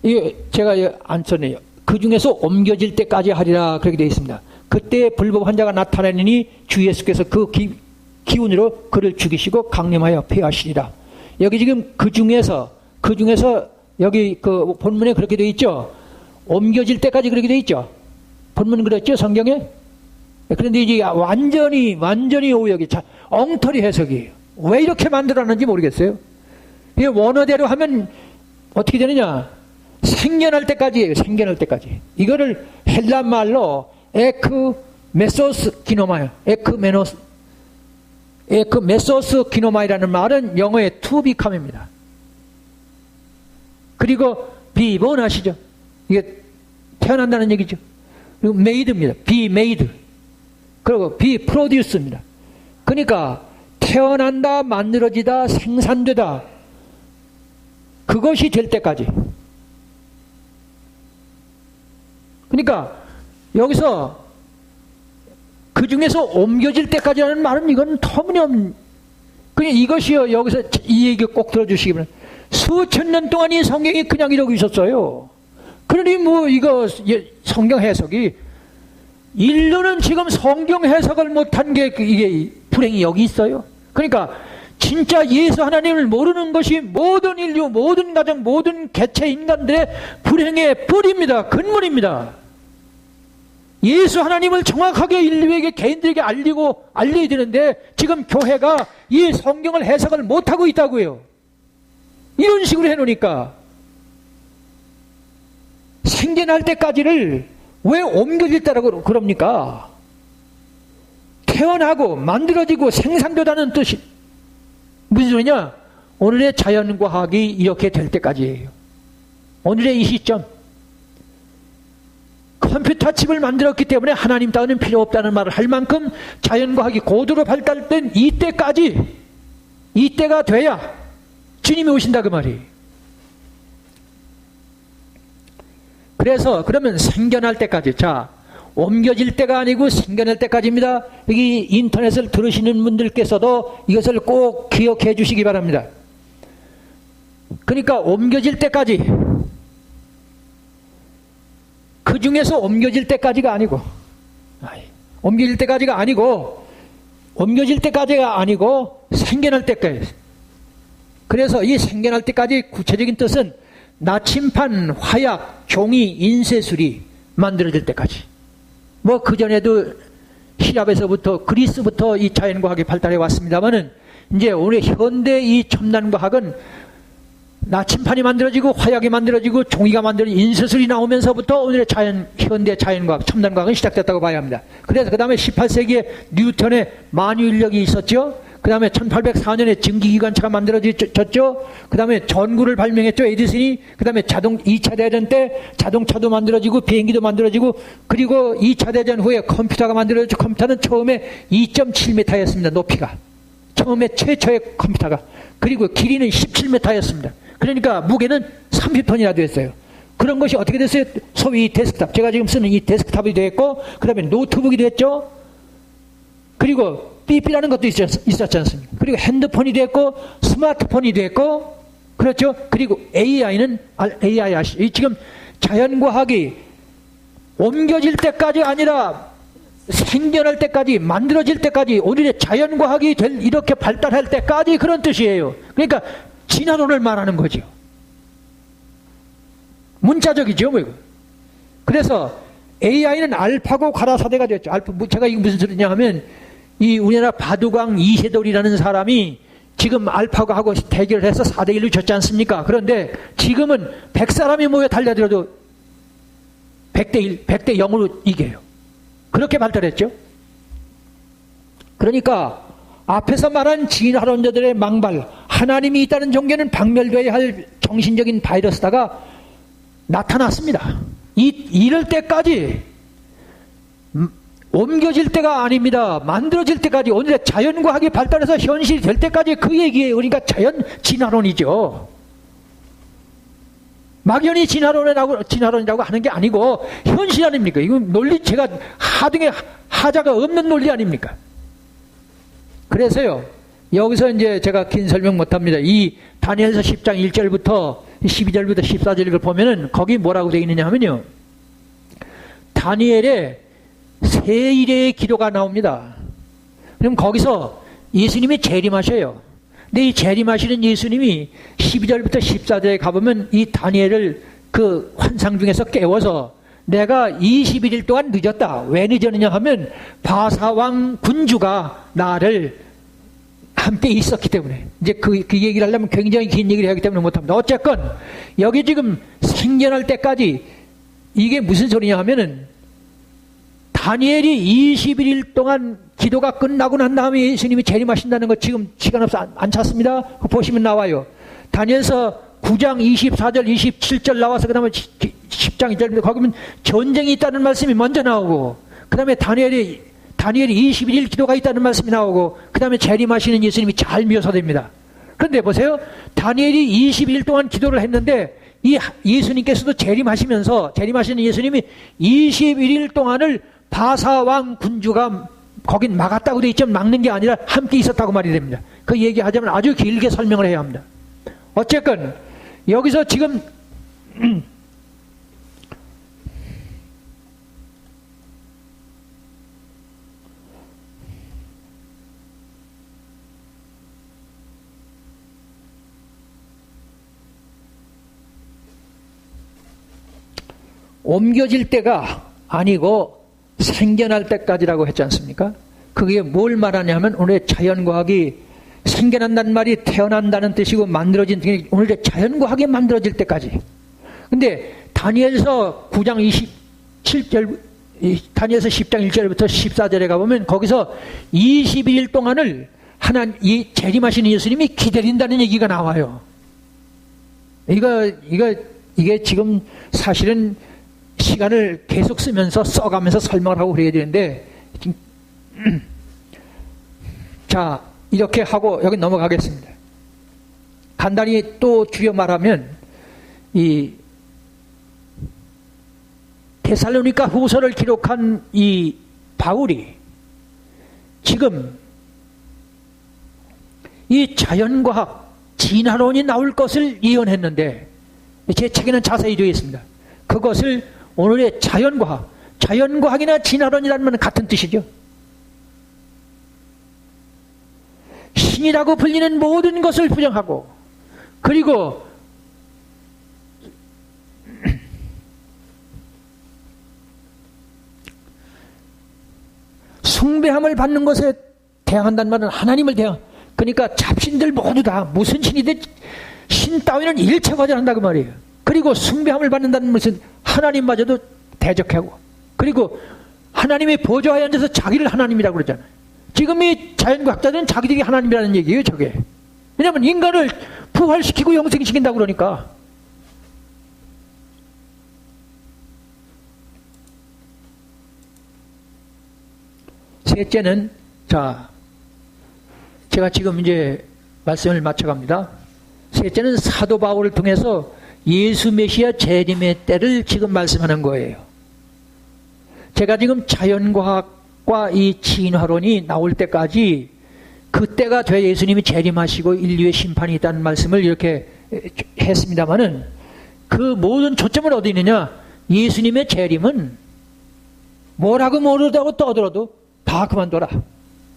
S1: 이게 제가 안 썼네요. 그 중에서 옮겨질 때까지 하리라 그렇게 되어 있습니다. 그때 불법 환자가 나타나니 주 예수께서 그 기운으로 그를 죽이시고 강림하여 폐하시리라. 여기 지금 그 중에서 여기 그 본문에 그렇게 되어 있죠. 옮겨질 때까지 그렇게 되어 있죠. 본문 그랬죠, 성경에. 그런데 이제 완전히 오역이 엉터리 해석이에요. 왜 이렇게 만들어놨는지 모르겠어요. 이게 원어대로 하면 어떻게 되느냐? 생겨날 때까지예요. 생겨날 때까지. 이거를 헬라 말로 에크메소스 기노마요. 에크메소스 기노마이라는 말은 영어의 to become입니다. 그리고 beborn 아시죠? 이게 태어난다는 얘기죠. 그리고 made입니다. be made. 그리고 be produce입니다. 그러니까 태어난다, 만들어지다, 생산되다. 그것이 될 때까지. 그러니까 여기서 그 중에서 옮겨질 때까지라는 말은 이건 터무니없는. 그냥 이것이요. 여기서 이 얘기 꼭 들어주시기 바랍니다. 수천 년 동안 이 성경이 그냥 이러고 있었어요. 그러니 뭐 이거 성경 해석이 인류는 지금 성경 해석을 못한 게 이게 불행이 여기 있어요. 그러니까 진짜 예수 하나님을 모르는 것이 모든 인류, 모든 가정, 모든 개체 인간들의 불행의 뿌리입니다. 근본입니다. 예수 하나님을 정확하게 인류에게, 개인들에게 알려야 되는데 지금 교회가 이 성경을 해석을 못하고 있다고요. 이런 식으로 해놓으니까 생겨날 때까지를 왜 옮겨질 때라고 그럽니까? 태어나고 만들어지고 생산되다는 뜻이 무슨 소리냐? 오늘의 자연과학이 이렇게 될 때까지예요. 오늘의 이 시점. 컴퓨터 칩을 만들었기 때문에 하나님 따위는 필요 없다는 말을 할 만큼 자연과학이 고도로 발달된 이때까지, 이때가 돼야 주님이 오신다 그 말이에요. 그래서 그러면 생겨날 때까지, 자, 옮겨질 때가 아니고 생겨날 때까지입니다. 여기 인터넷을 들으시는 분들께서도 이것을 꼭 기억해 주시기 바랍니다. 그러니까 옮겨질 때까지, 그 중에서 옮겨질 때까지가 아니고, 옮겨질 때까지가 아니고 생겨날 때까지. 그래서 이 생겨날 때까지 구체적인 뜻은 나침판, 화약, 종이, 인쇄술이 만들어질 때까지. 뭐 그전에도希腊에서부터 그리스부터 이 자연과학이 발달해 왔습니다만은 이제 오늘 현대 이 첨단과학은 나침판이 만들어지고 화약이 만들어지고 종이가 만들어지고 인쇄술이 나오면서부터 오늘의 현대 자연과학, 첨단과학은 시작됐다고 봐야 합니다. 그래서 그 다음에 18세기에 뉴턴의 만유인력이 있었죠. 그 다음에 1804년에 증기기관차가 만들어졌죠. 그 다음에 전구를 발명했죠, 에디슨이. 그 다음에 2차 대전 때 자동차도 만들어지고 비행기도 만들어지고, 그리고 2차 대전 후에 컴퓨터가 만들어졌죠. 컴퓨터는 처음에 2.7m였습니다, 높이가. 처음에 최초의 컴퓨터가. 그리고 길이는 17m였습니다. 그러니까 무게는 30톤이나 됐어요. 그런 것이 어떻게 됐어요? 소위 데스크탑. 제가 지금 쓰는 이 데스크탑이 됐고, 그 다음에 노트북이 됐죠. 그리고 삐삐라는 것도 있었지 않습니까? 그리고 핸드폰이 됐고, 스마트폰이 됐고, 그렇죠? 그리고 AI 아시죠? 지금 자연과학이 옮겨질 때까지 아니라 생겨날 때까지, 만들어질 때까지, 오늘의 자연과학이 이렇게 발달할 때까지 그런 뜻이에요. 그러니까 진화론을 말하는 거죠. 문자적이죠, 뭐 이거. 그래서 AI는 알파고 가라사대가 됐죠. 제가 이게 무슨 소리냐 하면, 이 우리나라 바두광 이세돌이라는 사람이 지금 알파고하고 대결을 해서 4대1로 졌지 않습니까? 그런데 지금은 100사람이 모여 달려들어도 100대1, 100대 0으로 이겨요. 그렇게 발달했죠. 그러니까 앞에서 말한 진화론자들의 망발, 하나님이 있다는 종교는 박멸되어야 할 정신적인 바이러스다가 나타났습니다. 이럴 때까지 옮겨질 때가 아닙니다. 만들어질 때까지, 오늘의 자연과학이 발달해서 현실이 될 때까지 그 얘기예요. 그러니까 자연 진화론이죠. 막연히 진화론이라고 하는 게 아니고 현실 아닙니까? 이건 논리, 제가 하등의 하자가 없는 논리 아닙니까? 그래서요, 여기서 이제 제가 긴 설명 못합니다. 이 다니엘서 10장 1절부터 12절부터 14절을 보면은 거기 뭐라고 되어 있느냐 하면요, 다니엘의 세 일의 기도가 나옵니다. 그럼 거기서 예수님이 재림하셔요. 근데 이 재림하시는 예수님이 12절부터 14절에 가보면 이 다니엘을 그 환상 중에서 깨워서 내가 21일 동안 늦었다. 왜 늦었느냐 하면 바사왕 군주가 나를 함께 있었기 때문에. 이제 그 얘기를 하려면 굉장히 긴 얘기를 하기 때문에 못합니다. 어쨌건 여기 지금 생겨날 때까지 이게 무슨 소리냐 하면은 다니엘이 21일 동안 기도가 끝나고 난 다음에 예수님이 재림하신다는 거 지금 시간 없어 안 찾습니다. 보시면 나와요. 다니엘서 9장 24절 27절 나와서 그 다음에 10장 2절 거기 보면 전쟁이 있다는 말씀이 먼저 나오고, 그 다음에 다니엘이 21일 기도가 있다는 말씀이 나오고, 그 다음에 재림하시는 예수님이 잘 묘사됩니다. 그런데 보세요. 다니엘이 21일 동안 기도를 했는데 이 예수님께서도 재림하시는 예수님이 21일 동안을 바사왕 군주가 거긴 막았다고 돼 있지만 막는 게 아니라 함께 있었다고 말이 됩니다. 그 얘기하자면 아주 길게 설명을 해야 합니다. 어쨌건 여기서 지금 옮겨질 때가 아니고 생겨날 때까지라고 했지 않습니까? 그게 뭘 말하냐면 오늘의 자연과학이 생겨난다는 말이 태어난다는 뜻이고 만들어진 등이 오늘의 자연과학이 만들어질 때까지. 근데 다니엘서 9장 27절, 다니엘서 10장 1절부터 14절에 가보면 거기서 21일 동안을 이 재림하시는 예수님이 기다린다는 얘기가 나와요. 이게 지금 사실은 시간을 계속 쓰면서 써가면서 설명을 하고 그래야 되는데, 자, 이렇게 하고 여기 넘어가겠습니다. 간단히 또 줄여 말하면 이 데살로니가 후서를 기록한 이 바울이 지금 이 자연과학 진화론이 나올 것을 예언했는데 제 책에는 자세히 되어 있습니다. 그것을 오늘의 자연과학이나 진화론이라는 말은 같은 뜻이죠. 신이라고 불리는 모든 것을 부정하고, 그리고 숭배함을 받는 것에 대항한다는 말은 하나님을 그러니까 잡신들 모두 다 무슨 신이든 신 따위는 일체 거절한다 그 말이에요. 그리고 숭배함을 받는다는 것은 하나님마저도 대적하고, 그리고 하나님의 보좌에 앉아서 자기를 하나님이라고 그러잖아요. 지금 이 자연과학자들은 자기들이 하나님이라는 얘기예요, 저게. 왜냐하면 인간을 부활시키고 영생시킨다고 그러니까. 셋째는, 자, 제가 지금 이제 말씀을 마쳐갑니다. 셋째는 사도 바울을 통해서 예수 메시아 재림의 때를 지금 말씀하는 거예요. 제가 지금 자연과학과 이 진화론이 나올 때까지 그때가 돼 예수님이 재림하시고 인류의 심판이 있다는 말씀을 이렇게 했습니다마는 그 모든 초점은 어디 있느냐? 예수님의 재림은 뭐라고 모르다고 떠들어도 다 그만둬라.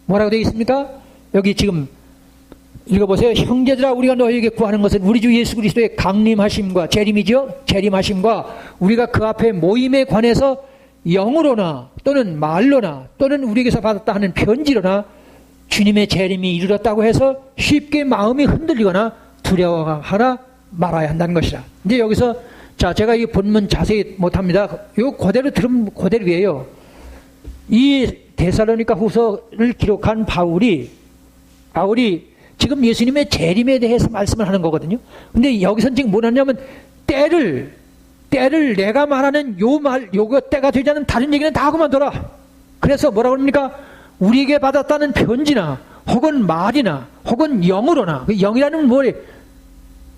S1: 뭐라고 되어 있습니까? 여기 지금 읽어보세요. 형제들아, 우리가 너희에게 구하는 것은 우리 주 예수 그리스도의 강림하심과 재림이죠. 재림하심과 우리가 그 앞에 모임에 관해서 영으로나 또는 말로나 또는 우리에게서 받았다 하는 편지로나 주님의 재림이 이르렀다고 해서 쉽게 마음이 흔들리거나 두려워하라 말아야 한다는 것이라. 이제 여기서 자, 제가 이 본문 자세히 못합니다. 요 그대로 들으면 그대로예요. 이 데살로니가 후서를 기록한 바울이 지금 예수님의 재림에 대해서 말씀을 하는 거거든요. 근데 여기선 지금 뭐냐면 때를 내가 말하는 요거 때가 되지 않는 다른 얘기는 다 그만둬라. 그래서 뭐라고 합니까? 우리에게 받았다는 편지나 혹은 말이나 혹은 영으로나, 그 영이라는 뭐래?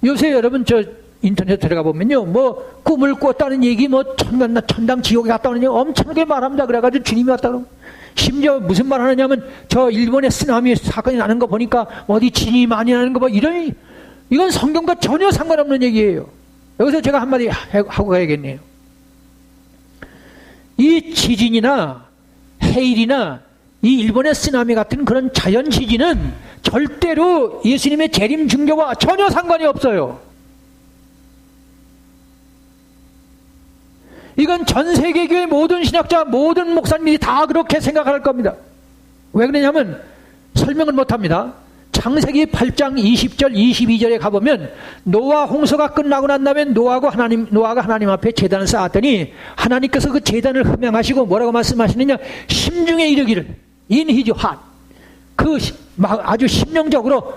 S1: 요새 여러분 저 인터넷 들어가 보면요, 뭐 꿈을 꿨다는 얘기, 뭐 천당 지옥에 갔다 오는 얘기 엄청나게 말합니다. 그래가지고 주님이 왔다 그러고, 심지어 무슨 말 하느냐면 저 일본의 쓰나미 사건이 나는 거 보니까 어디 진이 많이 나는 거 봐, 이런, 이건 성경과 전혀 상관없는 얘기예요. 여기서 제가 한마디 하고 가야겠네요. 이 지진이나 해일이나 이 일본의 쓰나미 같은 그런 자연 지진은 절대로 예수님의 재림 증거와 전혀 상관이 없어요. 이건 전 세계 교회 모든 신학자, 모든 목사님들이 다 그렇게 생각할 겁니다. 왜 그러냐면 설명을 못합니다. 창세기 8장 20절 22절에 가보면 노아 홍수가 끝나고 난 다음에 노아가 하나님 앞에 제단을 쌓았더니 하나님께서 그 제단을 흠양하시고 뭐라고 말씀하시느냐, 심중에 이르기를 in his heart, 그 아주 심령적으로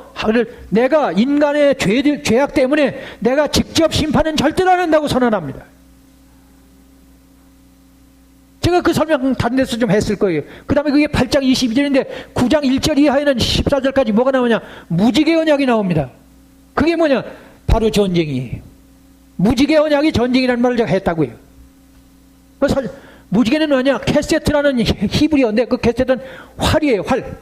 S1: 내가 인간의 죄악 때문에 내가 직접 심판은 절대로 안 한다고 선언합니다. 제가 그 설명 다른 데서 좀 했을 거예요. 그 다음에 그게 8장 22절인데 9장 1절 이하에는 14절까지 뭐가 나오냐? 무지개 언약이 나옵니다. 그게 뭐냐? 바로 전쟁이에요. 무지개 언약이 전쟁이라는 말을 제가 했다고요. 무지개는 뭐냐? 캐세트라는 히브리어인데 그 캐세트는 활이에요. 활.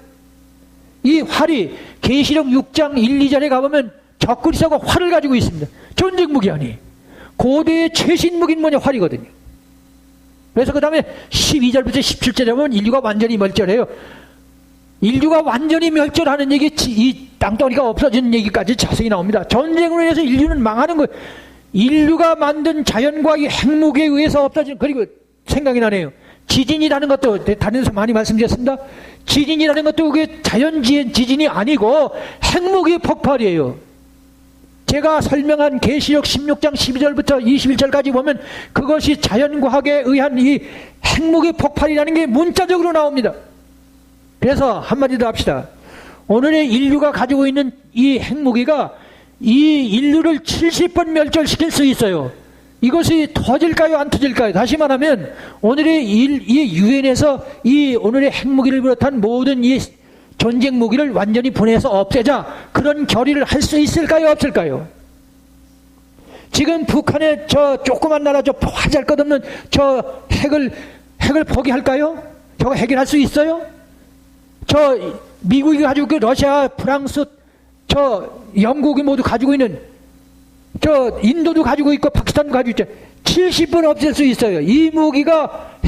S1: 이 활이 계시록 6장 1, 2절에 가보면 적그리스도가 활을 가지고 있습니다. 전쟁 무기 아니에요. 고대의 최신 무기는 뭐냐? 활이거든요. 그래서 그 다음에 12절부터 17절에 보면 인류가 완전히 멸절해요. 인류가 완전히 멸절하는 얘기, 이 땅덩어리가 없어지는 얘기까지 자세히 나옵니다. 전쟁으로 해서 인류는 망하는 거예요. 인류가 만든 자연과 이 핵무기에 의해서 없어지는, 그리고 생각이 나네요. 지진이라는 것도 다른 데서 많이 말씀드렸습니다. 지진이라는 것도 그게 자연 지진이 아니고 핵무기 폭발이에요. 제가 설명한 계시록 16장 12절부터 21절까지 보면 그것이 자연과학에 의한 이 핵무기 폭발이라는 게 문자적으로 나옵니다. 그래서 한마디 더 합시다. 오늘의 인류가 가지고 있는 이 핵무기가 이 인류를 70번 멸절시킬 수 있어요. 이것이 터질까요? 안 터질까요? 다시 말하면 오늘의 이 유엔에서 이 오늘의 핵무기를 비롯한 모든 이 전쟁 무기를 완전히 분해해서 없애자, 그런 결의를 할 수 있을까요? 없을까요? 지금 북한의 저 조그만 나라, 저 화잘 것 없는 저 핵을 포기할까요? 저거 해결할 수 있어요? 저 미국이 가지고 그 러시아, 프랑스, 저 영국이 모두 가지고 있는, 저 인도도 가지고 있고 파키스탄도 가지고 있죠. 70번 없앨 수 있어요. 이 무기가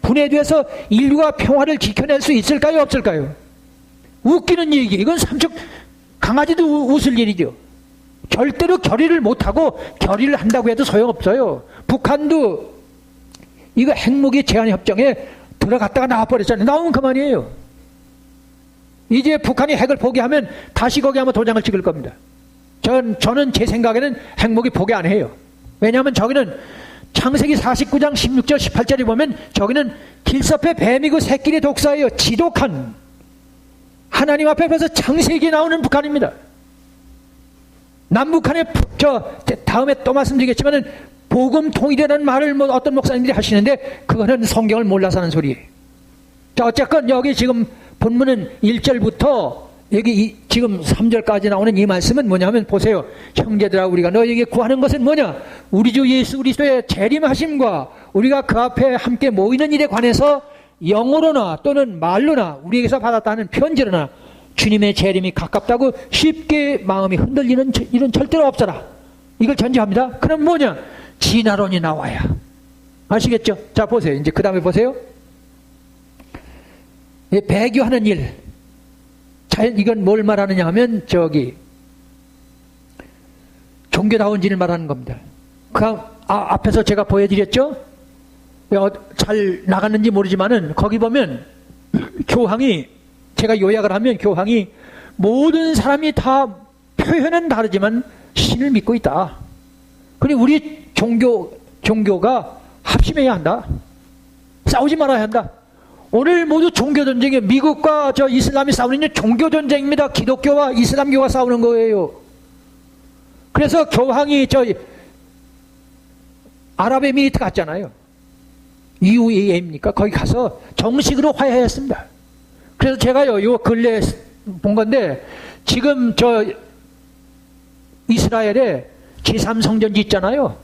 S1: 분해돼서 인류가 평화를 지켜낼 수 있을까요? 없을까요? 웃기는 얘기. 이건 삼척 강아지도 웃을 일이죠. 절대로 결의를 못하고 결의를 한다고 해도 소용없어요. 북한도 이거 핵무기 제한 협정에 들어갔다가 나와버렸잖아요. 나오면 그만이에요. 이제 북한이 핵을 포기하면 다시 거기 한번 도장을 찍을 겁니다. 저는 제 생각에는 핵무기 포기 안 해요. 왜냐하면 저기는 창세기 49장 16절 18절에 보면 저기는 길섭의 뱀이고 새끼리 독사예요. 지독한 하나님 앞에 서서 창세기에 나오는 북한입니다. 남북한의 다음에 또 말씀드리겠지만은 복음 통일이라는 말을 뭐 어떤 목사님들이 하시는데 그거는 성경을 몰라서 하는 소리예요. 자, 어쨌건 여기 지금 본문은 1절부터 여기 지금 3절까지 나오는 이 말씀은 뭐냐면 보세요. 형제들아, 우리가 너희에게 구하는 것은 뭐냐? 우리 주 예수 그리스도의 재림하심과 우리가 그 앞에 함께 모이는 일에 관해서 영어로나 또는 말로나 우리에게서 받았다는 편지로나 주님의 재림이 가깝다고 쉽게 마음이 흔들리는 일은 절대로 없어라. 이걸 전제합니다. 그럼 뭐냐? 진화론이 나와야. 아시겠죠? 자, 보세요. 이제 그 다음에 보세요. 배교하는 일. 이건 뭘 말하느냐 하면 저기 종교다운 일을 말하는 겁니다. 앞에서 제가 보여드렸죠? 잘 나갔는지 모르지만은 거기 보면 교황이, 제가 요약을 하면 교황이 모든 사람이 다 표현은 다르지만 신을 믿고 있다. 그리고 우리 종교가 합심해야 한다. 싸우지 말아야 한다. 오늘 모두 종교전쟁이에요. 미국과 저 이슬람이 싸우는 게 종교전쟁입니다. 기독교와 이슬람교가 싸우는 거예요. 그래서 교황이 저 아랍에미리트 갔잖아요. UAE입니까? 거기 가서 정식으로 화해했습니다. 그래서 제가요, 요 근래 본 건데, 지금 저 이스라엘에 제3성전지 있잖아요.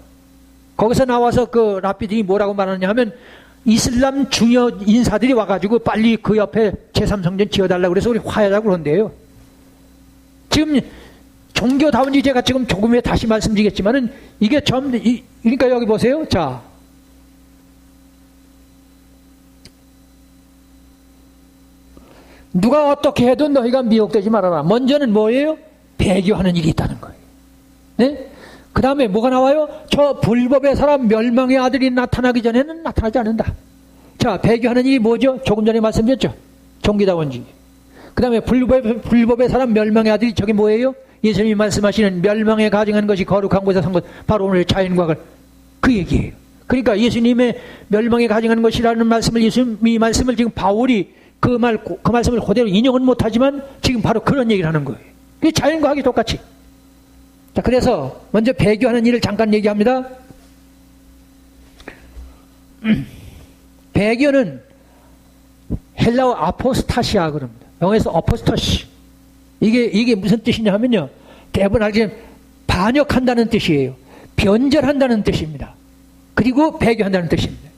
S1: 거기서 나와서 그 라피들이 뭐라고 말하느냐 하면, 이슬람 중요 인사들이 와가지고 빨리 그 옆에 제3성전 지어달라고 그래서 우리 화해하자고 그런대요. 지금 종교다운지 제가 지금 조금 후에 다시 말씀드리겠지만은 이게 그러니까 여기 보세요. 자. 누가 어떻게 해도 너희가 미혹되지 말아라. 먼저는 뭐예요? 배교하는 일이 있다는 거예요. 네? 그 다음에 뭐가 나와요? 저 불법의 사람 멸망의 아들이 나타나기 전에는 나타나지 않는다. 자, 배교하는 일이 뭐죠? 조금 전에 말씀드렸죠? 종교다원주의. 그 다음에 불법의 사람 멸망의 아들이 저게 뭐예요? 예수님이 말씀하시는 멸망에 가증한 것이 거룩한 곳에서 산 것, 바로 오늘 자연과학을 그 얘기예요. 그러니까 예수님의 멸망에 가증한 것이라는 말씀을, 예수님이 말씀을 지금 바울이 그 말씀을 그대로 인용은 못하지만 지금 바로 그런 얘기를 하는 거예요. 그게 자연과학이 똑같이. 자, 그래서 먼저 배교하는 일을 잠깐 얘기합니다. 배교는 헬라어 아포스타시아 그럽니다. 영어에서 어포스토시. 이게 무슨 뜻이냐 하면요. 대부분 알기는 반역한다는 뜻이에요. 변절한다는 뜻입니다. 그리고 배교한다는 뜻입니다.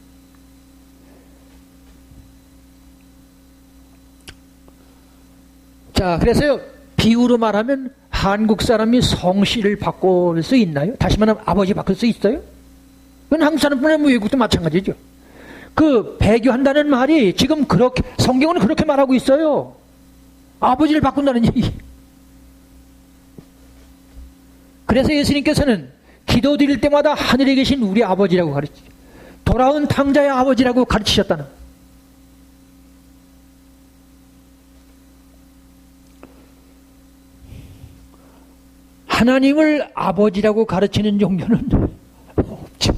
S1: 자, 그래서요. 비유로 말하면 한국 사람이 성씨를 바꿀 수 있나요? 다시 말하면 아버지 바꿀 수 있어요? 그건 한국 사람뿐만 아니라 외국도 마찬가지죠. 그 배교한다는 말이 지금 그렇게 성경은 그렇게 말하고 있어요. 아버지를 바꾼다는 얘기. 그래서 예수님께서는 기도드릴 때마다 하늘에 계신 우리 아버지라고 가르치죠. 돌아온 탕자의 아버지라고 가르치셨다는 거예요. 하나님을 아버지라고 가르치는 종교는 없죠.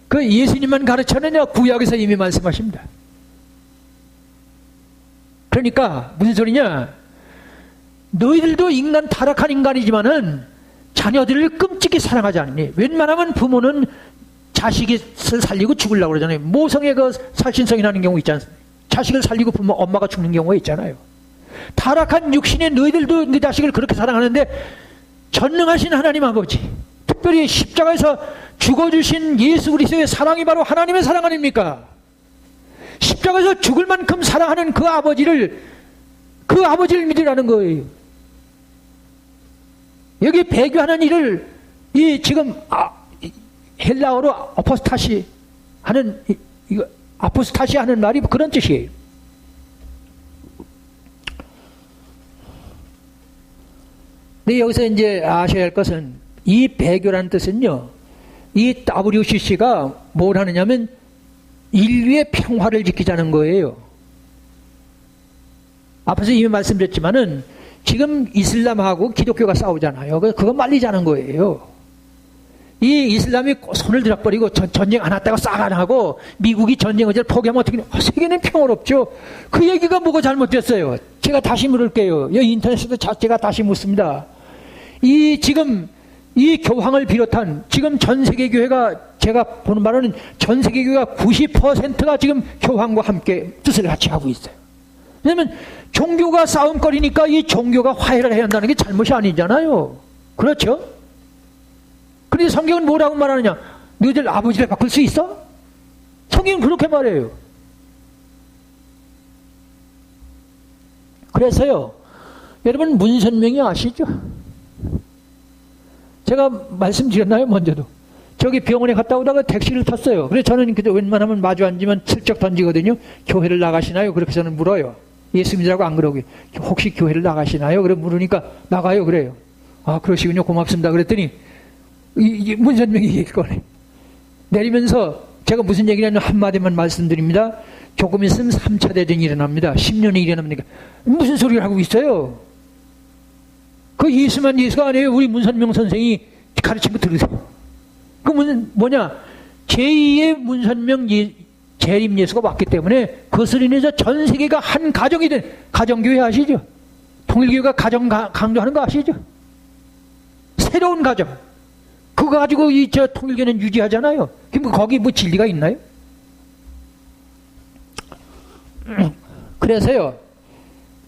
S1: 그 예수님만 가르쳤느냐? 구약에서 이미 말씀하십니다. 그러니까 무슨 소리냐? 너희들도 타락한 인간이지만은 자녀들을 끔찍이 사랑하지 않니? 웬만하면 부모는 자식을 살리고 죽으려고 그러잖아요. 모성의 그 살신성이 나는 경우 있지 않습니까? 자식을 살리고 엄마가 죽는 경우가 있잖아요. 타락한 육신의 너희들도 네 자식을 그렇게 사랑하는데 전능하신 하나님 아버지, 특별히 십자가에서 죽어주신 예수 그리스도의 사랑이 바로 하나님의 사랑 아닙니까? 십자가에서 죽을 만큼 사랑하는 그 아버지를 믿으라는 거예요. 여기 배교하는 일을 지금 헬라어로 아포스타시 하는 말이 그런 뜻이에요. 근데 여기서 이제 아셔야 할 것은 이 배교라는 뜻은요, 이 WCC가 뭘 하느냐면 인류의 평화를 지키자는 거예요. 앞에서 이미 말씀드렸지만은 지금 이슬람하고 기독교가 싸우잖아요. 그거 말리자는 거예요. 이 이슬람이 손을 들어버리고 전쟁 안 했다고 싹 안 하고 미국이 전쟁 의제를 포기하면 어떻게 세계는 평화롭죠. 그 얘기가 뭐가 잘못됐어요? 제가 다시 물을게요. 인터넷에도 제가 다시 묻습니다. 지금 이 교황을 비롯한 지금 전 세계 교회가, 제가 보는 바로는 전 세계 교회가 90%가 지금 교황과 함께 뜻을 같이 하고 있어요. 왜냐면 종교가 싸움거리니까 이 종교가 화해를 해야 한다는 게 잘못이 아니잖아요. 그렇죠? 그런데 성경은 뭐라고 말하느냐? 너희들 아버지를 바꿀 수 있어? 성경은 그렇게 말해요. 그래서요, 여러분 문선명이 아시죠? 제가 말씀드렸나요? 먼저도. 저기 병원에 갔다 오다가 택시를 탔어요. 그래서 저는 그때 웬만하면 마주 앉으면 슬쩍 던지거든요. 교회를 나가시나요? 그렇게 저는 물어요. 예수 믿으라고 안 그러고요. 혹시 교회를 나가시나요? 그래 물으니까 나가요. 그래요. 아, 그러시군요. 고맙습니다. 그랬더니 이 문선명이 얘기를 꺼내. 내리면서 제가 무슨 얘기냐면 한마디만 말씀드립니다. 조금 있으면 3차 대전이 일어납니다. 10년이 일어납니까? 무슨 소리를 하고 있어요? 그 예수만 예수가 아니에요. 우리 문선명 선생이 가르친 거 들으세요. 그 뭐냐? 제2의 문선명 재림 예수가 왔기 때문에 그것을 인해서 전 세계가 한 가정이 된 가정교회 아시죠? 통일교회가 가정 강조하는 거 아시죠? 새로운 가정. 그거 가지고 통일교회는 유지하잖아요. 그럼 거기 뭐 진리가 있나요? 그래서요,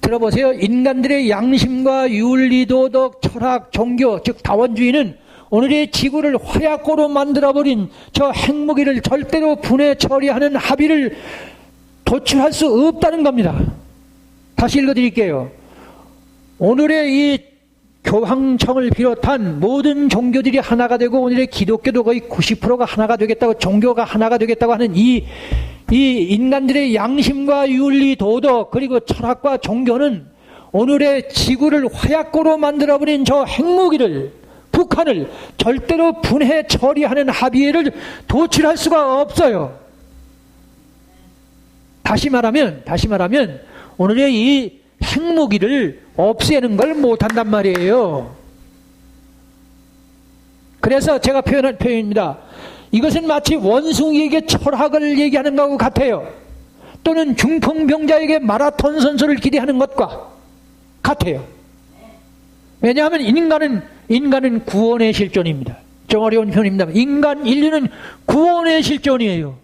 S1: 들어보세요. 인간들의 양심과 윤리, 도덕, 철학, 종교, 즉 다원주의는 오늘의 지구를 화약고로 만들어버린 저 핵무기를 절대로 분해 처리하는 합의를 도출할 수 없다는 겁니다. 다시 읽어드릴게요. 오늘의 이 교황청을 비롯한 모든 종교들이 하나가 되고 오늘의 기독교도 거의 90%가 하나가 되겠다고, 종교가 하나가 되겠다고 하는 이 인간들의 양심과 윤리, 도덕, 그리고 철학과 종교는 오늘의 지구를 화약고로 만들어버린 저 핵무기를, 북한을 절대로 분해 처리하는 합의를 도출할 수가 없어요. 다시 말하면 오늘의 이 핵무기를 없애는 걸 못한단 말이에요. 그래서 제가 표현한 표현입니다. 이것은 마치 원숭이에게 철학을 얘기하는 것과 같아요. 또는 중풍병자에게 마라톤 선수를 기대하는 것과 같아요. 왜냐하면 인간은 구원의 실존입니다. 좀 어려운 표현입니다. 인류는 구원의 실존이에요.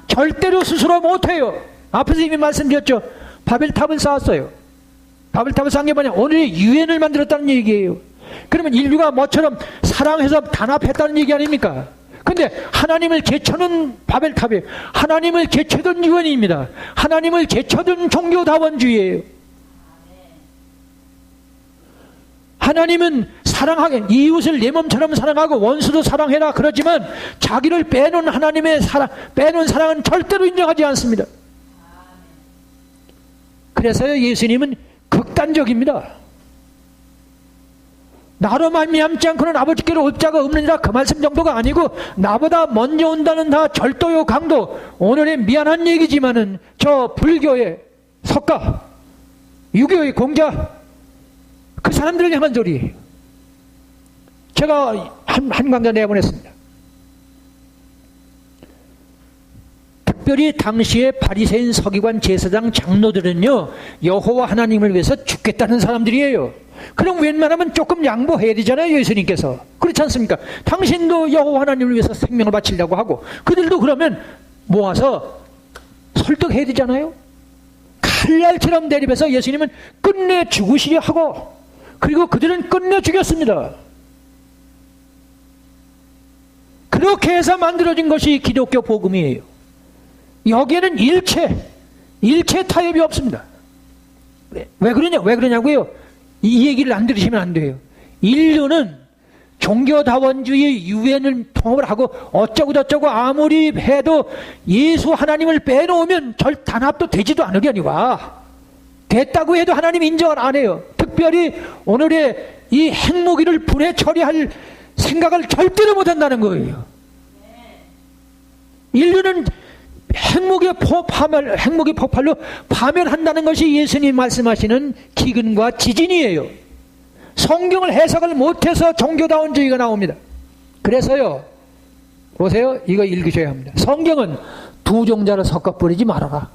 S1: 절대로 스스로 못해요. 앞에서 이미 말씀드렸죠. 바벨탑을 쌓았어요. 바벨탑을 쌓은 게 뭐냐? 오늘의 유엔을 만들었다는 얘기예요. 그러면 인류가 뭐처럼 사랑해서 단합했다는 얘기 아닙니까? 근데 하나님을 제쳐는 바벨탑이에요. 하나님을 제쳐둔 유엔입니다. 하나님을 제쳐둔 종교다원주의예요. 하나님은 사랑하게, 이웃을 내 몸처럼 사랑하고 원수도 사랑해라 그러지만 자기를 빼놓은 하나님의 빼놓은 사랑은 절대로 인정하지 않습니다. 그래서요, 예수님은 극단적입니다. 나로 말미암지 않고는 아버지께로 올 자가 없느니라, 그 말씀 정도가 아니고 나보다 먼저 온다는 다 절도요 강도. 오늘의 미안한 얘기지만은 저 불교의 석가, 유교의 공자, 그 사람들을 향한 소리예요. 제가 한 강좌 내보냈습니다. 특별히 당시의 바리새인, 서기관, 제사장, 장로들은요, 여호와 하나님을 위해서 죽겠다는 사람들이에요. 그럼 웬만하면 조금 양보해야 되잖아요, 예수님께서. 그렇지 않습니까? 당신도 여호와 하나님을 위해서 생명을 바치려고 하고, 그들도 그러면 모아서 설득해야 되잖아요. 칼날처럼 대립해서 예수님은 끝내 죽으시려 하고, 그리고 그들은 끝내 죽였습니다. 그렇게 해서 만들어진 것이 기독교 복음이에요. 여기에는 일체 타협이 없습니다. 왜 그러냐고요? 이 얘기를 안 들으시면 안 돼요. 인류는 종교다원주의 유엔을 통합을 하고 어쩌고 아무리 해도 예수 하나님을 빼놓으면 단합도 되지도 않을 게 아니라, 됐다고 해도 하나님 인정을 안 해요. 특별히 오늘의 이 핵무기를 분해 처리할 생각을 절대로 못한다는 거예요. 인류는 핵무기 폭발로 파멸한다는 것이 예수님 말씀하시는 기근과 지진이에요. 성경을 해석을 못해서 종교다원주의가 나옵니다. 그래서요, 보세요, 이거 읽으셔야 합니다. 성경은 두 종자를 섞어 뿌리지 말아라.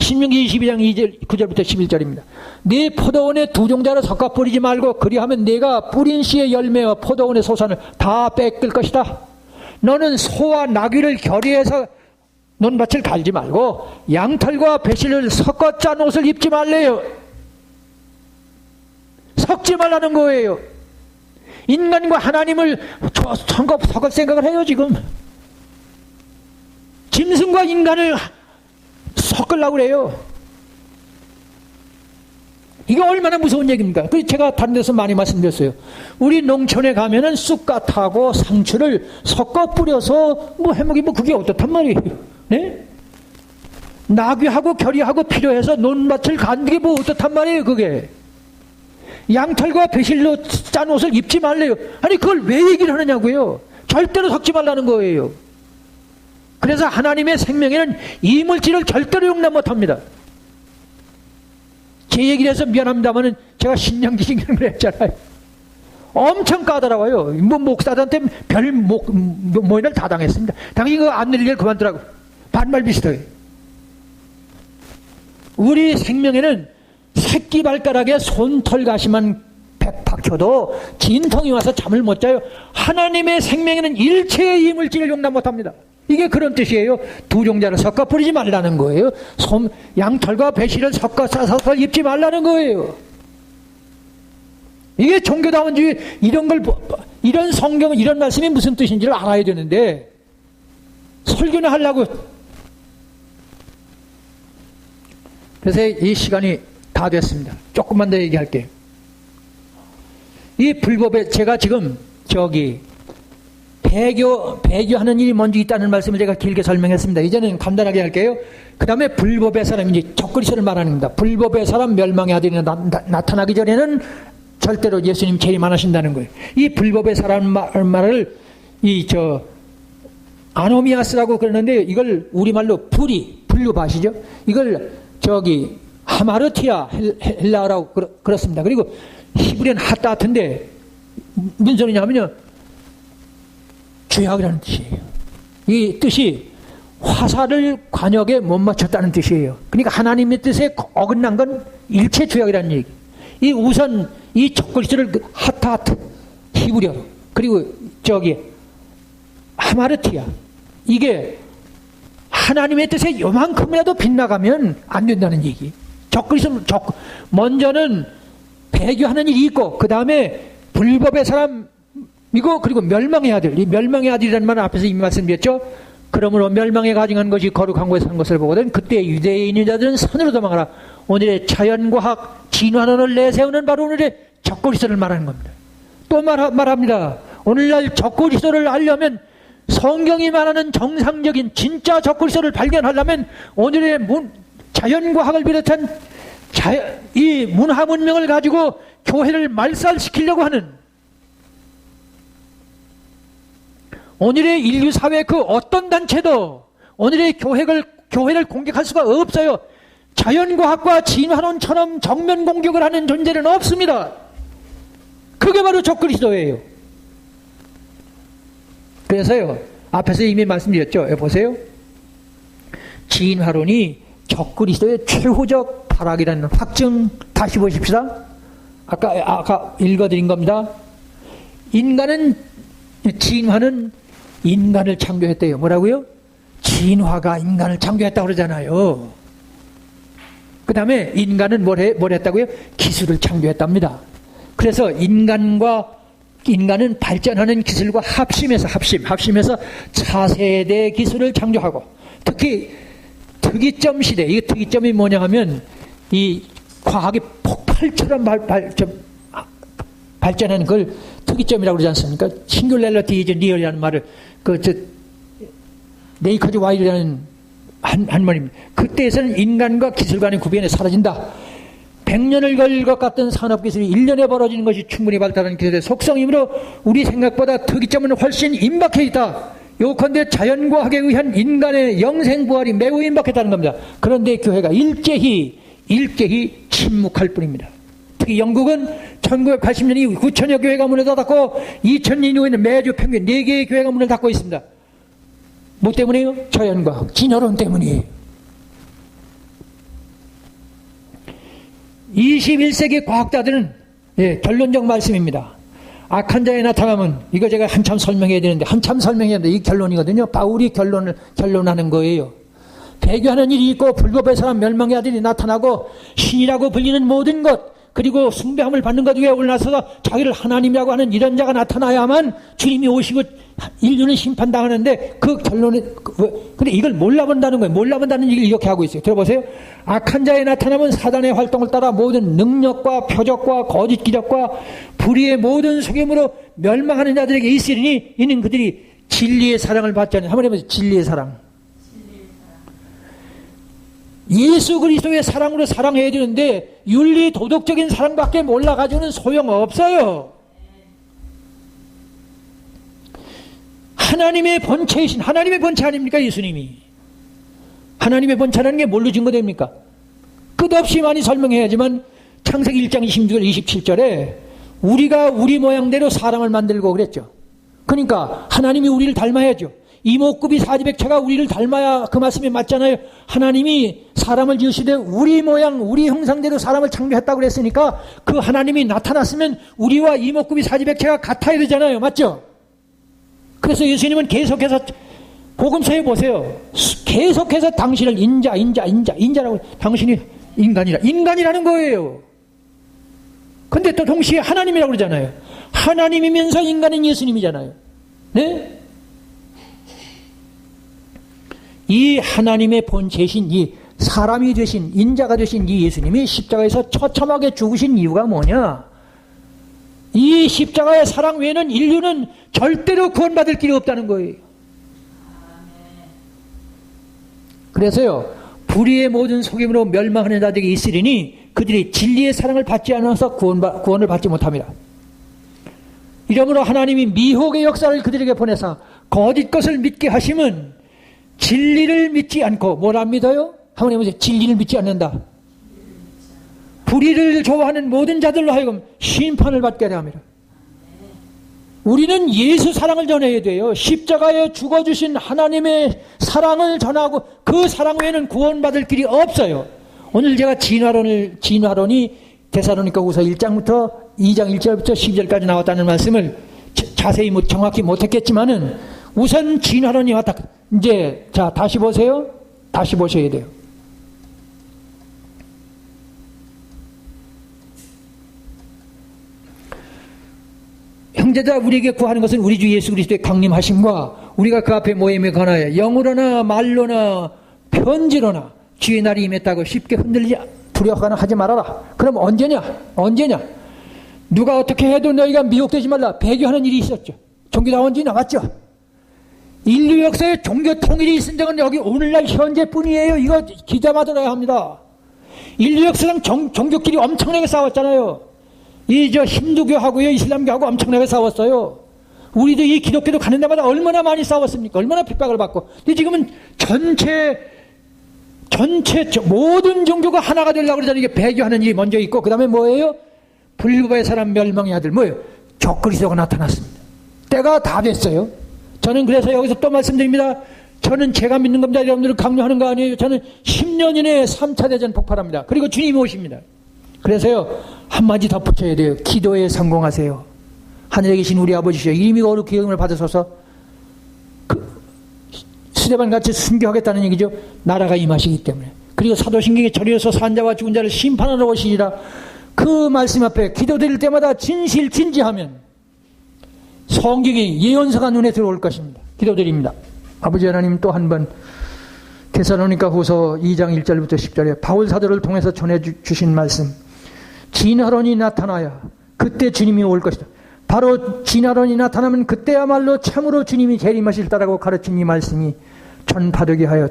S1: 신명기 22장 2절, 9절부터 11절입니다. 네 포도원에 두 종자를 섞어 뿌리지 말고 그리하면 네가 뿌린 씨의 열매와 포도원의 소산을 다 뺏길 것이다. 너는 소와 나귀를 결의해서 논밭을 갈지 말고 양털과 배실을 섞어 짠 옷을 입지 말래요. 섞지 말라는 거예요. 인간과 하나님을 섞을 생각을 해요, 지금. 짐승과 인간을 섞으려고 그래요. 이게 얼마나 무서운 얘기입니까? 그래서 제가 다른 데서 많이 말씀드렸어요. 우리 농촌에 가면은 쑥갓하고 상추를 섞어 뿌려서 해먹이 그게 어떻단 말이에요. 네? 나귀하고 결의하고 필요해서 논밭을 가는 게 어떻단 말이에요, 그게. 양털과 배실로 짠 옷을 입지 말래요. 아니, 그걸 왜 얘기를 하느냐고요. 절대로 섞지 말라는 거예요. 그래서 하나님의 생명에는 이물질을 절대로 용납 못합니다. 제 얘기를 해서 미안합니다만은 제가 신령지식을 했잖아요. 엄청 까다로워요. 목사들한테 별 모인을 다 당했습니다. 당연히 그거 안 늘리길 그만두라고. 반말 비슷해요. 우리 생명에는 새끼 발가락에 손털 가시만 박혀도 진통이 와서 잠을 못 자요. 하나님의 생명에는 일체의 이물질을 용납 못합니다. 이게 그런 뜻이에요. 두 종자를 섞어 뿌리지 말라는 거예요. 양털과 배실을 섞어 싸서 입지 말라는 거예요. 이게 종교다원주의, 이런 성경, 이런 말씀이 무슨 뜻인지를 알아야 되는데, 설교는 하려고. 그래서 이 시간이 다 됐습니다. 조금만 더 얘기할게요. 이 불법에, 제가 지금 배교하는 일이 먼저 있다는 말씀을 제가 길게 설명했습니다. 이제는 간단하게 할게요. 그 다음에 불법의 사람, 이제 적그리스도를 말하는 겁니다. 불법의 사람 멸망의 아들이 나타나기 전에는 절대로 예수님 재림 안 하신다는 거예요. 이 불법의 사람 말을 아노미아스라고 그러는데, 이걸 우리말로 불법 아시죠? 이걸 하마르티아 헬라어라고 그렇습니다. 그리고 히브리어는 핫다트인데 무슨 소리냐면요, 죄악이라는 뜻이에요. 이 뜻이 화살을 관역에 못 맞췄다는 뜻이에요. 그러니까 하나님의 뜻에 어긋난 건 일체 죄악이라는 얘기. 이 우선 이 적그리스도를 핫다트 히브리어로, 그리고 하마르티아, 이게 하나님의 뜻에 요만큼이라도 빗나가면 안 된다는 얘기. 먼저는 배교하는 일이 있고, 그 다음에 불법의 사람이고, 그리고 멸망의 아들. 이 멸망의 아들이라는 말은 앞에서 이미 말씀드렸죠. 그러므로 멸망에 가증한 것이 거룩한 곳에 사는 것을 보거든 그때 유대인인 자들은 산으로 도망하라. 오늘의 자연과학 진화론을 내세우는 바로 오늘의 적그리스도를 말하는 겁니다. 또 말합니다. 오늘날 적그리스도를 알려면, 성경이 말하는 정상적인 진짜 적그리스도를 발견하려면 오늘의 자연과학을 비롯한 이 문화 문명을 가지고 교회를 말살시키려고 하는, 오늘의 인류 사회 그 어떤 단체도 오늘의 교회를 공격할 수가 없어요. 자연과학과 진화론처럼 정면 공격을 하는 존재는 없습니다. 그게 바로 적그리스도예요. 그래서요, 앞에서 이미 말씀드렸죠. 보세요. 진화론이 적그리스도의 최후적 타락이라는 확증 다시 보십시다. 아까 읽어드린 겁니다. 진화는 인간을 창조했대요. 뭐라고요? 진화가 인간을 창조했다고 그러잖아요. 그 다음에 인간은 뭘 했다고요? 기술을 창조했답니다. 그래서 인간은 발전하는 기술과 합심해서 차세대 기술을 창조하고, 특히 특이점 시대, 이 특이점이 뭐냐 하면, 이 과학이 폭발처럼 발전하는 걸 특이점이라고 그러지 않습니까? 싱귤레러티 이즈 리얼이라는 말을, 네이커즈 와일이라는 한 말입니다. 그때에서는 인간과 기술 간의 구분이 사라진다. 100년을 걸릴 것 같던 산업기술이 1년에 벌어지는 것이 충분히 발달한 기술의 속성이므로 우리 생각보다 특이점은 훨씬 임박해 있다. 요컨대 자연과학에 의한 인간의 영생부활이 매우 임박했다는 겁니다. 그런데 교회가 일제히 침묵할 뿐입니다. 특히 영국은 1980년 이후 9천여 교회가 문을 닫았고 2000년 이후에는 매주 평균 4개의 교회가 문을 닫고 있습니다. 뭐 때문에요? 자연과학, 진화론 때문이에요. 21세기 과학자들은, 결론적 말씀입니다. 악한 자의 나타남은, 이거 제가 한참 설명해야 되는데, 이 결론이거든요. 바울이 결론하는 거예요. 배교하는 일이 있고, 불법의 사람 멸망의 아들이 나타나고, 신이라고 불리는 모든 것, 그리고 숭배함을 받는 것 위에 올라서서 자기를 하나님이라고 하는 이런 자가 나타나야만 주님이 오시고 인류는 심판당하는데, 그 결론은, 근데 이걸 몰라본다는 거예요. 몰라본다는 얘기를 이렇게 하고 있어요. 들어보세요. 악한 자의 나타남은 사단의 활동을 따라 모든 능력과 표적과 거짓 기적과 불의의 모든 속임으로 멸망하는 자들에게 있으리니, 이는 그들이 진리의 사랑을 받지 않는, 한번 해보세요. 진리의 사랑. 예수 그리스도의 사랑으로 사랑해야 되는데 윤리 도덕적인 사랑밖에 몰라가지고는 소용없어요. 하나님의 본체이신, 하나님의 본체 아닙니까? 예수님이. 하나님의 본체라는 게 뭘로 증거됩니까? 끝없이 많이 설명해야지만 창세기 1장 26절 27절에 우리가 우리 모양대로 사람을 만들고 그랬죠. 그러니까 하나님이 우리를 닮아야죠. 이목구비 사지백체가 우리를 닮아야 그 말씀이 맞잖아요. 하나님이 사람을 지으시되 우리 모양 우리 형상대로 사람을 창조했다고 그랬으니까 그 하나님이 나타났으면 우리와 이목구비 사지백체가 같아야 되잖아요. 맞죠? 그래서 예수님은 계속해서 복음서에 보세요. 계속해서 당신을 인자라고, 당신이 인간이라는 거예요. 근데 또 동시에 하나님이라고 그러잖아요. 하나님이면서 인간은 예수님이잖아요. 네? 이 하나님의 본체신 이 사람이 되신 인자가 되신 이 예수님이 십자가에서 처참하게 죽으신 이유가 뭐냐? 이 십자가의 사랑 외에는 인류는 절대로 구원받을 길이 없다는 거예요. 그래서요, 불의의 모든 속임으로 멸망하는 자들이 있으리니 그들이 진리의 사랑을 받지 않아서 구원을 받지 못합니다. 이러므로 하나님이 미혹의 역사를 그들에게 보내사 거짓 것을 믿게 하심은 진리를 믿지 않고 뭘 안 믿어요? 한번 해보세요. 진리를 믿지 않는다. 불의를 좋아하는 모든 자들로 하여금 심판을 받게 합니다. 우리는 예수 사랑을 전해야 돼요. 십자가에 죽어주신 하나님의 사랑을 전하고 그 사랑 외에는 구원받을 길이 없어요. 오늘 제가 진화론이 데살로니가후서 1장부터 2장 1절부터 12절까지 나왔다는 말씀을 자세히 정확히 못했겠지만은 우선 진화론이 왔다. 이제 자 다시 보세요. 다시 보셔야 돼요. 형제들아 우리에게 구하는 것은 우리 주 예수 그리스도의 강림하심과 우리가 그 앞에 모임에 관하여 영으로나 말로나 편지로나 주의 날이 임했다고 쉽게 흔들리지 두려워하거나 하지 말아라. 그럼 언제냐? 누가 어떻게 해도 너희가 미혹되지 말라. 배교하는 일이 있었죠. 종교다원지 나왔죠. 인류 역사에 종교 통일이 있은 적은 여기 오늘날 현재뿐이에요. 이거 기자마들어야 합니다. 인류 역사상 종교끼리 엄청나게 싸웠잖아요. 힌두교하고요 이슬람교하고 엄청나게 싸웠어요. 우리도 이 기독교도 가는 데마다 얼마나 많이 싸웠습니까? 얼마나 핍박을 받고. 근데 지금은 전체 모든 종교가 하나가 되려고 그러잖아요. 이게 배교하는 일이 먼저 있고 그 다음에 뭐예요? 불법의 사람 멸망의 아들 뭐예요? 적그리스도가 나타났습니다. 때가 다 됐어요. 저는 그래서 여기서 또 말씀드립니다. 저는 제가 믿는 겁니다. 여러분들을 강요하는 거 아니에요. 저는 10년 이내에 3차 대전 폭발합니다. 그리고 주님이 오십니다. 그래서요 한마디 덧붙여야 돼요. 기도에 성공하세요. 하늘에 계신 우리 아버지시여 이름이 거룩히 여김을 받으소서. 스데반같이 순교하겠다는 얘기죠. 나라가 임하시기 때문에. 그리고 사도신경에 절여서 산 자와 죽은 자를 심판하러 오시리라. 그 말씀 앞에 기도드릴 때마다 진실진지하면 성경의 예언서가 눈에 들어올 것입니다. 기도드립니다. 아버지 하나님 또 한 번 데살로니가후서 2장 1절부터 10절에 바울 사도를 통해서 전해주신 말씀 진화론이 나타나야 그때 주님이 올 것이다. 바로 진화론이 나타나면 그때야말로 참으로 주님이 재림하실다라고 가르친 이 말씀이 전파되게 하여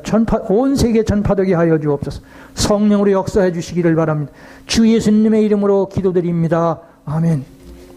S1: 온 세계 전파되게 하여 주옵소서. 성령으로 역사해 주시기를 바랍니다. 주 예수님의 이름으로 기도드립니다. 아멘.